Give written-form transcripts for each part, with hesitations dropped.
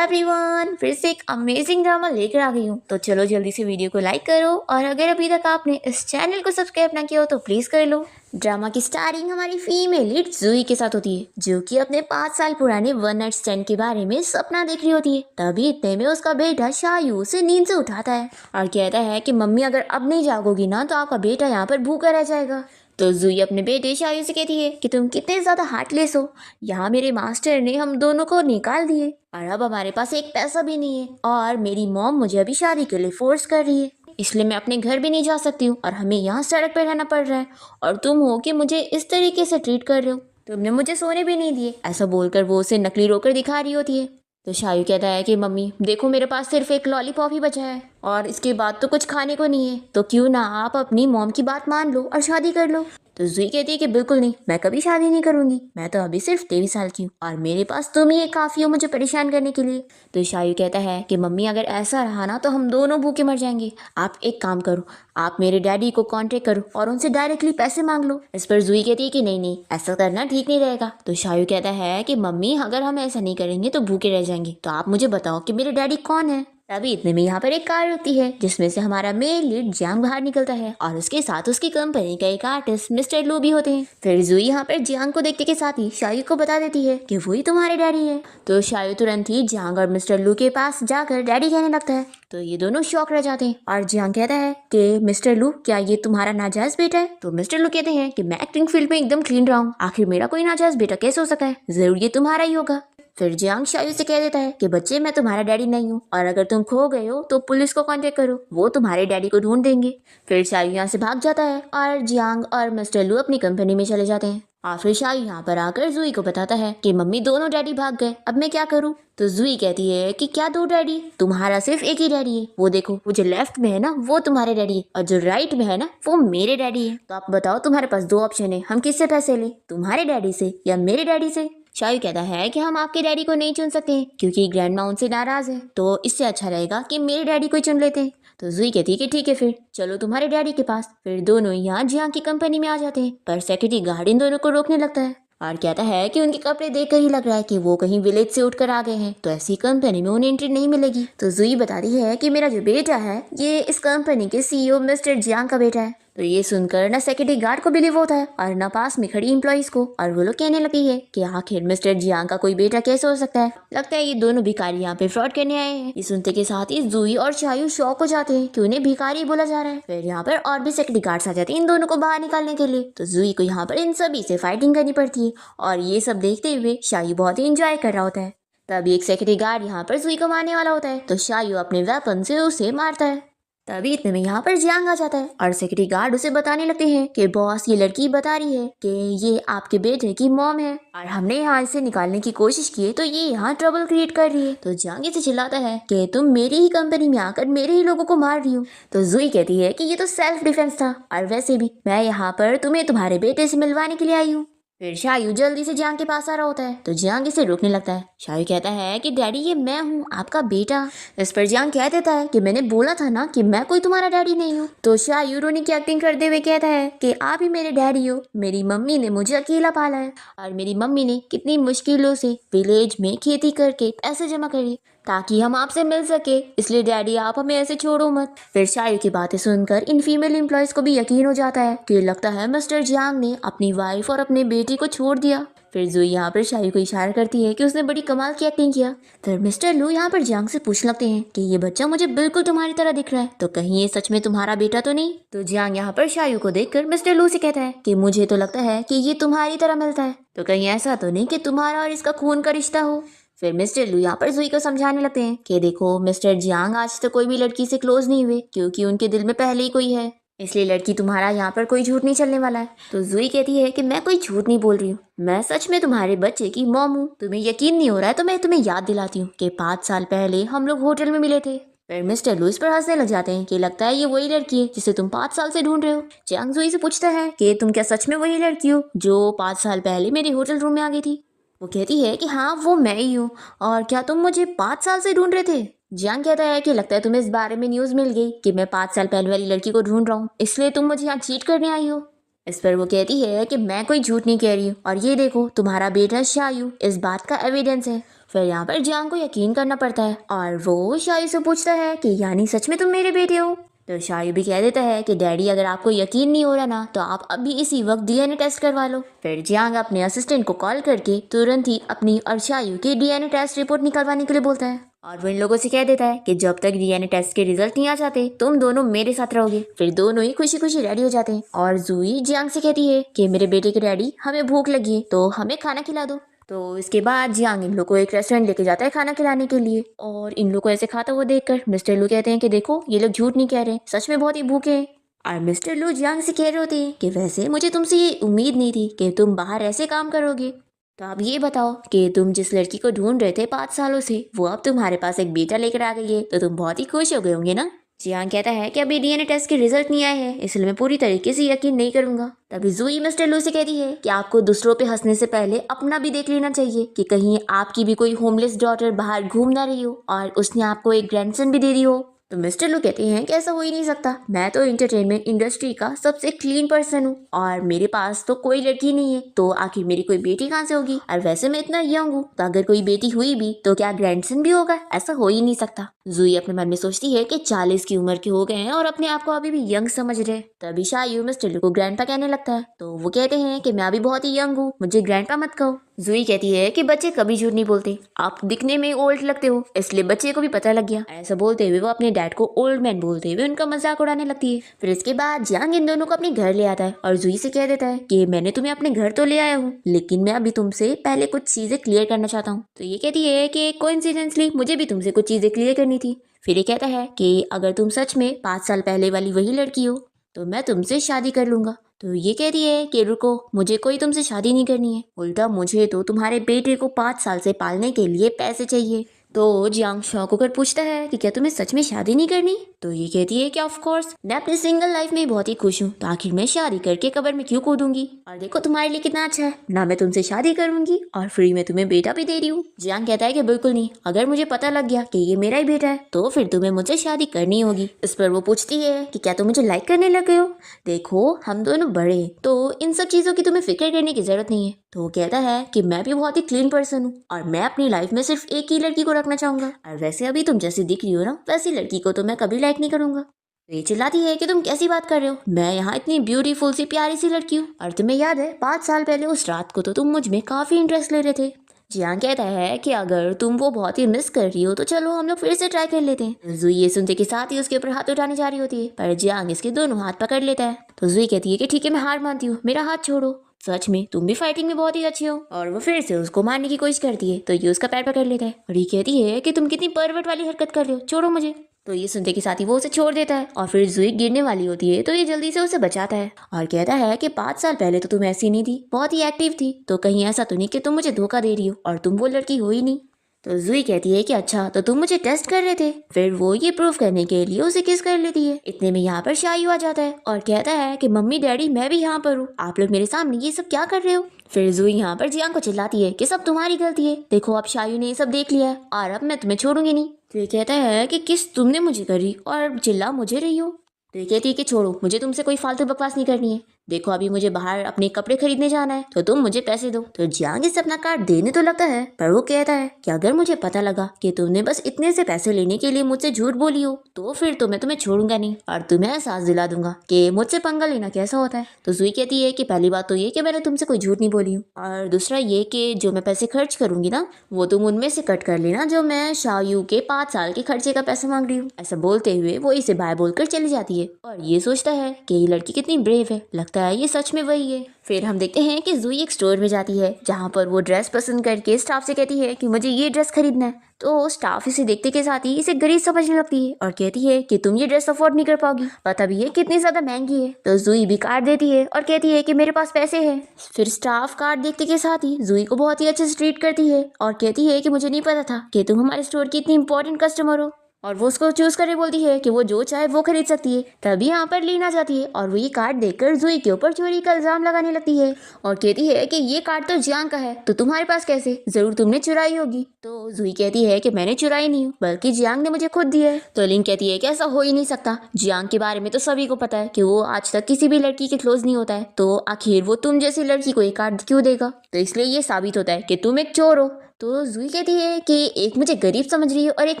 Everyone, फिर से एक अमेजिंग ड्रामा लेकर आ गई हूँ। तो चलो जल्दी से वीडियो को लाइक करो और अगर अभी तक आपने इस चैनल को सब्सक्राइब ना किया हो तो प्लीज कर लो। ड्रामा की स्टार्टिंग हमारी फीमेल लीड जूही के साथ होती है, जो कि अपने 5 साल पुराने वन नाइट स्टैंड के बारे में सपना देख रही होती है। तभी इतने में उसका बेटा शायू उसे नींद से उठाता है और कहता है कि मम्मी अगर अब नहीं जागोगी ना तो आपका बेटा यहाँ पर भूखा रह जाएगा। तो जूही अपने बेटे शायू से कहती है कि तुम कितने ज्यादा हार्टलेस हो, यहाँ मेरे मास्टर ने हम दोनों को निकाल दिए और अब हमारे पास एक पैसा भी नहीं है और मेरी मॉम मुझे अभी शादी के लिए फोर्स कर रही है, इसलिए मैं अपने घर भी नहीं जा सकती हूँ और हमें यहाँ सड़क पर रहना पड़ रहा है और तुम हो कि मुझे इस तरीके से ट्रीट कर रहे हो, तुमने मुझे सोने भी नहीं दिए। ऐसा बोलकर वो उसे नकली रोकर दिखा रही होती है। तो शायू कहता है कि मम्मी देखो मेरे पास सिर्फ एक लॉलीपॉप ही बचा है और इसके बाद तो कुछ खाने को नहीं है, तो क्यों ना आप अपनी मॉम की बात मान लो और शादी कर लो। तो जूही कहती है कि बिल्कुल नहीं, मैं कभी शादी नहीं करूंगी, मैं तो अभी सिर्फ 23 साल की हूँ और मेरे पास तुम ही एक काफी हो मुझे परेशान करने के लिए। तो शायू कहता है कि मम्मी अगर ऐसा रहा ना तो हम दोनों भूखे मर जाएंगे, आप एक काम करो, आप मेरे डैडी को कांटेक्ट करो और उनसे डायरेक्टली पैसे मांग लो। इस पर जूही कहती है कि नहीं नहीं, ऐसा करना ठीक नहीं रहेगा। तो शायू कहता है कि मम्मी अगर हम ऐसा नहीं करेंगे तो भूखे रह जाएंगे, तो आप मुझे बताओ कि मेरे डैडी कौन है। तभी इतने में यहाँ पर एक कार रुकती है जिसमें से हमारा मेल लीड जियांग बाहर निकलता है और उसके साथ उसकी कंपनी का एक आर्टिस्ट मिस्टर लू भी होते हैं। फिर जूही यहाँ पर जियांग को देखने के साथ ही शायू को बता देती है कि वही तुम्हारे डैडी है। तो शायू तुरंत ही जियांग और मिस्टर लू के पास जाकर डैडी कहने लगता है। तो ये दोनों शॉक रह जाते हैं और जियांग कहता है कि मिस्टर लू क्या ये तुम्हारा नाजायज बेटा है। तो मिस्टर लू कहते हैं कि मैं एक्टिंग फील्ड में एकदम क्लीन रहा हूँ, आखिर मेरा कोई नाजायज बेटा कैसे हो सकता है, जरूर ये तुम्हारा ही होगा। फिर जियांग शायू से कह देता है कि बच्चे मैं तुम्हारा डैडी नहीं हूँ और अगर तुम खो गए हो तो पुलिस को कांटेक्ट करो, वो तुम्हारे डैडी को ढूंढ देंगे। फिर शायू यहाँ से भाग जाता है और जियांग और मिस्टर लू अपनी कंपनी में चले जाते हैं और फिर शायू यहाँ पर आकर जूही को बताता है कि मम्मी दोनों डैडी भाग गए, अब मैं क्या करूँ। तो जूही कहती है कि क्या दो डैडी, तुम्हारा सिर्फ एक ही डैडी है, वो देखो वो जो लेफ्ट में है ना वो तुम्हारे डैडी है और जो राइट में है ना वो मेरे डैडी है। तो आप बताओ तुम्हारे पास दो ऑप्शन है, हम किससे पैसे लें, तुम्हारे डैडी से या मेरे डैडी से। शायू कहता है कि हम आपके डैडी को नहीं चुन सकते क्योंकि ग्रैंड माँ उनसे नाराज है, तो इससे अच्छा रहेगा कि मेरे डैडी को ही चुन लेते हैं। तो जूही कहती है कि ठीक है फिर चलो तुम्हारे डैडी के पास। फिर दोनों यहाँ जियांग की कंपनी में आ जाते हैं, पर सेक्रेटरी गार्ड इन दोनों को रोकने लगता है और कहता है कि उनके कपड़े देखकर ही लग रहा है कि वो कहीं विलेज से उठकर आ गए हैं, तो ऐसी कंपनी में उन्हें एंट्री नहीं मिलेगी। तो जूही बताती है कि मेरा जो बेटा है ये इस कंपनी के सीईओ मिस्टर जियांग का बेटा है। तो ये सुनकर ना सेक्रेटरी गार्ड को बिलीव होता है और ना पास में खड़ी एम्प्लॉइज को, और वो लोग कहने लगी है कि आखिर मिस्टर जियांग का कोई बेटा कैसे हो सकता है, लगता है ये दोनों भिखारी यहाँ पे फ्रॉड करने आए हैं। ये सुनते के साथ ही जूही और शायू शॉक हो जाते हैं कि उन्हें भिखारी बोला जा रहा है। फिर यहाँ पर और भी सेक्रेटरी गार्ड्स आ जाते हैं इन दोनों को बाहर निकालने के लिए। तो जूही को यहाँ पर इन सभी से फाइटिंग करनी पड़ती है और ये सब देखते हुए शायू बहुत ही इंजॉय कर रहा होता है। तभी एक सेक्रेटरी गार्ड यहाँ पर जूही को मारने वाला होता है, तो शायू अपने वेपन से उसे मारता है। तभी इतने में यहाँ पर जियांग आ जाता है और सेक्रेटरी गार्ड उसे बताने लगते हैं कि बॉस ये लड़की बता रही है कि ये आपके बेटे की मॉम है और हमने यहाँ इसे निकालने की कोशिश की है, तो ये यहाँ ट्रबल क्रिएट कर रही है। तो जियांग इसे चिल्लाता है कि तुम मेरी ही कंपनी में आकर मेरे ही लोगों को मार रही हो। तो जूही कहती है कि ये तो सेल्फ डिफेंस था और वैसे भी मैं यहाँ पर तुम्हें तुम्हारे बेटे से मिलवाने के लिए आई हूँ। फिर शायू जल्दी से जियांग के पास आ रहा होता है, तो जियांग इसे रोकने लगता है। शायू कहता है कि डैडी ये मैं हूँ आपका बेटा। इस पर जियांग कह देता है कि मैंने बोला था ना कि मैं कोई तुम्हारा डैडी नहीं हूँ। तो शायू रोने की एक्टिंग करते हुए कहता है कि आप ही मेरे डैडी हो, मेरी मम्मी ने मुझे अकेला पाला है और मेरी मम्मी ने कितनी मुश्किलों से विलेज में खेती करके पैसे जमा करे ताकि हम आपसे मिल सके, इसलिए डैडी आप हमें ऐसे छोड़ो मत। फिर शायू की बातें सुनकर इन फीमेल एम्प्लॉयज को भी यकीन हो जाता है कि लगता है मिस्टर जियांग ने अपनी वाइफ और अपने बेटी को छोड़ दिया। फिर जूही यहाँ पर शायू को इशारा करती है कि उसने बड़ी कमाल की एक्टिंग किया। फिर मिस्टर लू यहाँ पर जियांग से पूछने लगते हैं कि ये बच्चा मुझे बिल्कुल तुम्हारी तरह दिख रहा है, तो कहीं ये सच में तुम्हारा बेटा तो नहीं। तो जियांग यहाँ पर शायू को देखकर मिस्टर लू से कहता है कि मुझे तो लगता है कि ये तुम्हारी तरह मिलता है, तो कहीं ऐसा तो नहीं कि तुम्हारा और इसका खून का रिश्ता हो। फिर मिस्टर लू यहाँ पर जूही को समझाने लगते हैं कि देखो मिस्टर जियांग आज तक कोई भी लड़की से क्लोज नहीं हुए क्योंकि उनके दिल में पहले ही कोई है, इसलिए लड़की तुम्हारा यहाँ पर कोई झूठ नहीं चलने वाला है। तो जूही कहती है कि मैं कोई झूठ नहीं बोल रही हूँ, मैं सच में तुम्हारे बच्चे की मॉम हूँ। तुम्हें यकीन नहीं हो रहा है तो मैं तुम्हें याद दिलाती हूँ कि 5 साल पहले हम लोग होटल में मिले थे। फिर मिस्टर लू इस पर हंसने लग जाते हैं कि लगता है ये वही लड़की है जिसे तुम 5 साल से ढूंढ रहे हो। जियांग जूही से पूछता है कि तुम क्या सच में वही लड़की हो जो 5 साल पहले मेरे होटल रूम में आ गई थी। वो कहती है कि हाँ वो मैं ही हूँ, और क्या तुम मुझे 5 साल से ढूंढ रहे थे। जियांग कहता है कि लगता है तुम्हें इस बारे में न्यूज मिल गई कि मैं 5 साल पहले वाली लड़की को ढूंढ रहा हूँ, इसलिए तुम मुझे यहाँ चीट करने आई हो। इस पर वो कहती है कि मैं कोई झूठ नहीं कह रही हूँ और ये देखो तुम्हारा बेटा शायू इस बात का एविडेंस है। फिर यहाँ पर जियांग को यकीन करना पड़ता है और वो शायू से पूछता है कि यानी सच में तुम मेरे बेटे हो। तो शायू भी कह देता है कि डैडी अगर आपको यकीन नहीं हो रहा ना तो आप अभी इसी वक्त डीएनए टेस्ट करवा लो। फिर जियांग अपने असिस्टेंट को कॉल करके तुरंत ही अपनी और शायू की डीएनए टेस्ट रिपोर्ट निकलवाने के लिए बोलता है और वो इन लोगों से कह देता है कि जब तक डीएनए टेस्ट के रिजल्ट नहीं आ जाते तुम दोनों मेरे साथ रहोगे। फिर दोनों ही खुशी खुशी रेडी हो जाते हैं और जूई जियांग से कहती है कि मेरे बेटे के डैडी हमें भूख लगी है तो हमें खाना खिला दो। तो इसके बाद जियांग इन लोग को एक रेस्टोरेंट लेके जाता है खाना खिलाने के लिए और इन लोग को ऐसे खाता हुआ देखकर मिस्टर लू कहते हैं कि देखो ये लोग झूठ नहीं कह रहे, सच में बहुत ही भूखे हैं। और मिस्टर लू जियांग से कह रहे होते हैं कि वैसे मुझे तुमसे ये उम्मीद नहीं थी कि तुम बाहर ऐसे काम करोगे। तो आप ये बताओ कि तुम जिस लड़की को ढूंढ रहे थे 5 सालों से वो अब तुम्हारे पास एक बेटा लेकर आ गई है तो तुम बहुत ही खुश हो गए होंगे ना। जियांग कहता है कि अभी डीएनए टेस्ट के रिजल्ट नहीं आए हैं इसलिए मैं पूरी तरीके से यकीन नहीं करूंगा। तभी जूई मिस्टर लू से कहती है कि आपको दूसरों पे हंसने से पहले अपना भी देख लेना चाहिए कि कहीं आपकी भी कोई होमलेस डॉटर बाहर घूम ना रही हो और उसने आपको एक ग्रैंडसन भी दे दी हो। तो मिस्टर लू कहते हैं कि ऐसा हो ही नहीं सकता, मैं तो एंटरटेनमेंट इंडस्ट्री का सबसे क्लीन पर्सन हूँ और मेरे पास तो कोई लड़की नहीं है तो आखिर मेरी कोई बेटी कहाँ से होगी। और वैसे मैं इतना यंग हूँ तो अगर कोई बेटी हुई भी तो क्या ग्रैंडसन भी होगा, ऐसा हो ही नहीं सकता। जूई अपने मन में सोचती है कि 40 की उम्र के हो गए हैं और अपने आप को अभी भी यंग समझ रहे। तभी शायू मिस्टर लू को ग्रैंडपा कहने लगता है तो वो कहते हैं कि मैं अभी बहुत ही यंग हूँ, मुझे ग्रैंडपा मत कहो। जूई कहती है कि बच्चे कभी झूठ नहीं बोलते, आप दिखने में ओल्ड लगते हो इसलिए बच्चे को भी पता लग गया। ऐसा बोलते हुए वो अपने डैड को ओल्ड मैन बोलते हुए उनका मजाक उड़ाने लगती है। फिर इसके बाद जियांग इन दोनों को अपने घर ले आता है और जूई से कह देता है कि मैंने तुम्हें अपने घर तो ले आया हूँ लेकिन मैं अभी तुमसे पहले कुछ चीजें क्लियर करना चाहता हूँ। तो ये कहती है कि कोइंसिडेंटली मुझे भी तुमसे कुछ चीजें क्लियर करनी थी। फिर ये कहता है कि अगर तुम सच में 5 साल पहले वाली वही लड़की हो तो मैं तुमसे शादी कर लूंगा। तो ये कहती है कि रुको, मुझे कोई तुमसे शादी नहीं करनी है, उल्टा मुझे तो तुम्हारे बेटे को 5 साल से पालने के लिए पैसे चाहिए। तो जियांग शौक होकर पूछता है कि क्या तुम्हें सच में शादी नहीं करनी। तो ये कहती है कि ऑफ कोर्स मैं अपनी सिंगल लाइफ में बहुत ही खुश हूँ तो आखिर मैं शादी करके कब्र में क्यों कूदूंगी। और देखो तुम्हारे लिए कितना अच्छा है ना, मैं तुमसे शादी करूंगी और फ्री में तुम्हें बेटा भी दे रही हूँ। जियांग कहता है कि बिल्कुल नहीं, अगर मुझे पता लग गया कि ये मेरा ही बेटा है तो फिर तुम्हें मुझसे शादी करनी होगी। इस पर वो पूछती है कि क्या तुम मुझे लाइक करने लग गए हो, देखो हम दोनों बड़े हैं तो इन सब चीजों की तुम्हें फिक्र करने की जरूरत नहीं है। तो वो कहता है कि मैं भी बहुत ही क्लीन पर्सन हूँ और मैं अपनी लाइफ में सिर्फ एक ही लड़की को रखना चाहूंगा और वैसे अभी तुम जैसी दिख रही हो ना वैसी लड़की को तो मैं कभी लाइक नहीं करूंगा। तो ये चिल्लाती है कि तुम कैसी बात कर रहे हो, मैं यहाँ इतनी ब्यूटीफुल सी प्यारी सी लड़की हूँ और तुम्हें याद है 5 साल पहले उस रात को तो तुम मुझ में काफी इंटरेस्ट ले रहे थे। जियांग कहता है कि अगर तुम वो बहुत ही मिस कर रही हो तो चलो हम लोग फिर से ट्राई कर लेते हैं। जूई ये सुनते के साथ ही उसके ऊपर हाथ उठाने जा रही होती है पर जियांग इसके दोनों हाथ पकड़ लेता है। तो जूई कहती है कि ठीक है मैं हार मानती हूँ, मेरा हाथ छोड़ो, सच में तुम भी फाइटिंग में बहुत ही अच्छी हो। और वो फिर से उसको मारने की कोशिश करती है तो ये उसका पैर पकड़ लेता है और ये कहती है कि तुम कितनी परवट वाली हरकत कर रहे हो, छोड़ो मुझे। तो ये सुनते के साथ ही वो उसे छोड़ देता है और फिर जूई गिरने वाली होती है तो ये जल्दी से उसे बचाता है और कहता है कि 5 साल पहले तो तुम ऐसी नहीं थी, बहुत ही एक्टिव थी, तो कहीं ऐसा तो नहीं कि तुम मुझे धोखा दे रही हो और तुम वो लड़की हो ही नहीं। तो जूई कहती है कि अच्छा तो तुम मुझे टेस्ट कर रहे थे। फिर वो ये प्रूव करने के लिए उसे किस कर लेती है। इतने में यहाँ पर शायू आ जाता है और कहता है कि मम्मी डैडी मैं भी यहाँ पर हूँ, आप लोग मेरे सामने ये सब क्या कर रहे हो। फिर जूई यहाँ पर जियांग को चिल्लाती है कि सब तुम्हारी गलती है, देखो अब शायू ने ये सब देख लिया है और अब मैं तुम्हें छोड़ूंगी नहीं। तो ये कहता है कि किस तुमने मुझे करी और चिल्ला मुझे रही हो। तो ये कहती है कि छोड़ो, मुझे तुमसे कोई फालतू बकवास नहीं करनी है, देखो अभी मुझे बाहर अपने कपड़े खरीदने जाना है तो तुम मुझे पैसे दो। तो जियांग इसे अपना कार्ड देने तो लगता है पर वो कहता है कि अगर मुझे पता लगा कि तुमने बस इतने से पैसे लेने के लिए मुझसे झूठ बोली हो तो फिर तो मैं तुम्हें छोड़ूंगा नहीं और तुम्हें एहसास दिला दूंगा कि मुझसे पंगा लेना कैसा होता है। तो जूई कहती है कि पहली बात तो ये कि मैंने तुमसे कोई झूठ नहीं बोली हूँ और दूसरा ये कि जो मैं पैसे खर्च करूंगी ना वो तुम उनमें से कट कर लेना जो मैं शायू के 5 साल के खर्चे का पैसा मांग रही हूँ। ऐसा बोलते हुए वो इसे बाय बोलकर चली जाती है और ये सोचता है कि ये लड़की कितनी ब्रेव है, लगता है ये सच में वही है। फिर हम देखते हैं कि जूई एक स्टोर में जाती है जहाँ पर वो ड्रेस पसंद करके स्टाफ से कहती है कि मुझे ये ड्रेस खरीदना है। तो स्टाफ इसे देखते के साथ ही इसे गरीब समझने लगती है और कहती है कि तुम ये ड्रेस अफोर्ड नहीं कर पाओगी, पता भी है कितनी ज्यादा महंगी है। तो जूई भी कार्ड देती है और कहती है कि मेरे पास पैसे हैं। फिर स्टाफ कार्ड देखते के साथ ही जूई को बहुत ही अच्छे से ट्रीट करती है और कहती है कि मुझे नहीं पता था कि तुम हमारे स्टोर की इतनी इंपॉर्टेंट कस्टमर हो और वो उसको चूज करके बोलती है कि वो जो चाहे वो खरीद सकती है। तभी यहाँ पर लीन आ जाती है और वो ये कार्ड देखकर जूई के ऊपर चोरी का इल्जाम लगाने लगती है और कहती है कि ये कार्ड तो जियांग का है तो तुम्हारे पास कैसे, जरूर तुमने चुराई होगी। तो जूई कहती है कि मैंने चुराई नहीं हूँ बल्कि जियांग ने मुझे खुद दिया है। तो लिन कहती है कि ऐसा हो ही नहीं सकता, जियांग के बारे में तो सभी को पता है कि वो आज तक किसी भी लड़की के क्लोज नहीं होता है, तो आखिर वो तुम जैसी लड़की को ये कार्ड क्यों देगा। तो इसलिए ये साबित होता है कि तुम एक चोर हो। तो जुई कहती है कि एक मुझे गरीब समझ रही है और एक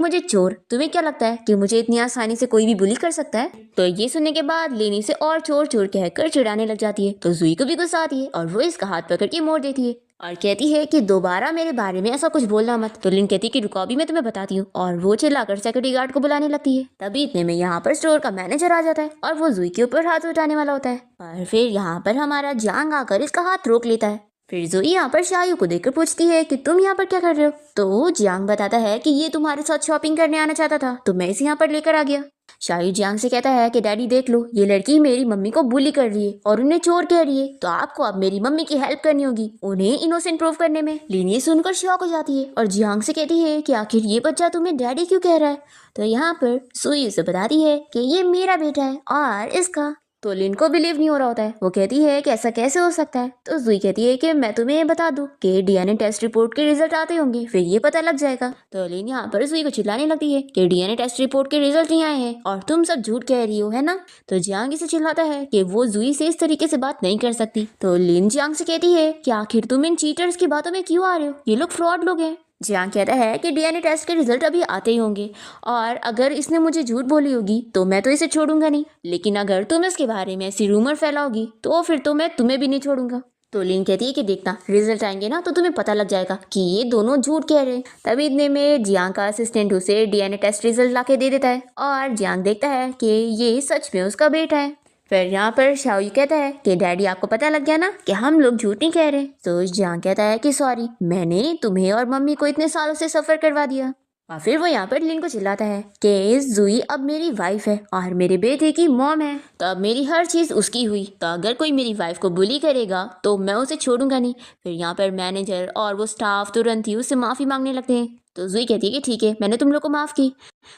मुझे चोर। तुम्हें क्या लगता है कि मुझे इतनी आसानी से कोई भी बुली कर सकता है? तो ये सुनने के बाद लेनी से और चोर चोर कहकर चिढ़ाने लग जाती है। तो जुई को भी गुस्सा आती है और वो इसका हाथ पकड़ के मोड़ देती है और कहती है कि दोबारा मेरे बारे में ऐसा कुछ बोलना मत। तो लिन कहती है कि रुको, अभी मैं तुम्हें बताती हूँ, और वो चिल्लाकर सिक्योरिटी गार्ड को बुलाने लगती है। तभी इतने में यहाँ पर स्टोर का मैनेजर आ जाता है और वो जुई के ऊपर हाथ उठाने वाला होता है, पर फिर यहाँ पर हमारा जांग आकर इसका हाथ रोक लेता है। फिर जुई यहाँ पर शायू को देखकर पूछती है कि तुम यहाँ पर क्या कर रहे हो? तो जियांग बताता है कि ये तुम्हारे साथ शॉपिंग करने आना चाहता था, तो मैं इसे यहाँ पर लेकर आ गया। शायू जियांग से कहता है कि डैडी देख लो, ये लड़की मेरी मम्मी को बुली कर रही है और उन्हें चोर कह रही है, तो आपको अब मेरी मम्मी की हेल्प करनी होगी उन्हें इनोसेंट प्रूव करने में। लिन ये सुनकर शॉक हो जाती है और जियांग से कहती है कि आखिर ये बच्चा तुम्हें डैडी क्यों कह रहा है? तो यहाँ पर सुई उसे बताती है कि ये मेरा बेटा है और इसका। तो लिन को बिलीव नहीं हो रहा होता है। वो कहती है कि ऐसा कैसे हो सकता है? तो जुई कहती है कि मैं तुम्हें बता दूं कि डीएनए टेस्ट रिपोर्ट के रिजल्ट आते होंगे, फिर ये पता लग जाएगा। तो लिन यहाँ पर जुई को चिल्लाने लगती है कि डीएनए टेस्ट रिपोर्ट के रिजल्ट नहीं आए हैं और तुम सब झूठ कह रही हो, है ना? तो जियांग इसे चिल्लाता है कि वो जुई से इस तरीके से बात नहीं कर सकती। तो लिन जियांग से कहती है कि आखिर तुम इन चीटर्स की बातों में क्यों आ रहे हो? ये लोग फ्रॉड लोग हैं। जियांग कहता है कि डीएनए टेस्ट के रिजल्ट अभी आते ही होंगे और अगर इसने मुझे झूठ बोली होगी तो मैं तो इसे छोड़ूंगा नहीं, लेकिन अगर तुम इसके बारे में ऐसी रूमर फैलाओगी तो फिर तो मैं तुम्हें भी नहीं छोड़ूंगा। तो लिन कहती है कि देखना, रिजल्ट आएंगे ना तो तुम्हें पता लग जाएगा कि ये दोनों झूठ कह रहे हैं। तभी इतने में जियांग का असिस्टेंट उसे डीएनए टेस्ट रिजल्ट लाके दे देता है और जियांग देखता है कि ये सच में उसका बेटा है। फिर यहाँ पर शाओ कहता है कि डैडी आपको पता लग गया ना कि हम लोग झूठ नहीं कह रहे। तो जियांग कहता है कि सॉरी, मैंने तुम्हें और मम्मी को इतने सालों से सफर करवा दिया। और फिर वो यहाँ पर लिन को चिल्लाता है कि जुई अब मेरी वाइफ है और मेरे बेटे की मॉम है, तो अब मेरी हर चीज उसकी हुई, तो अगर कोई मेरी वाइफ को बुली करेगा तो मैं उसे छोड़ूंगा नहीं। फिर यहाँ पर मैनेजर और वो स्टाफ तुरंत ही उससे माफी मांगने लगते हैं। तो जुई कहती है कि ठीक है, मैंने तुम लोग को माफ की।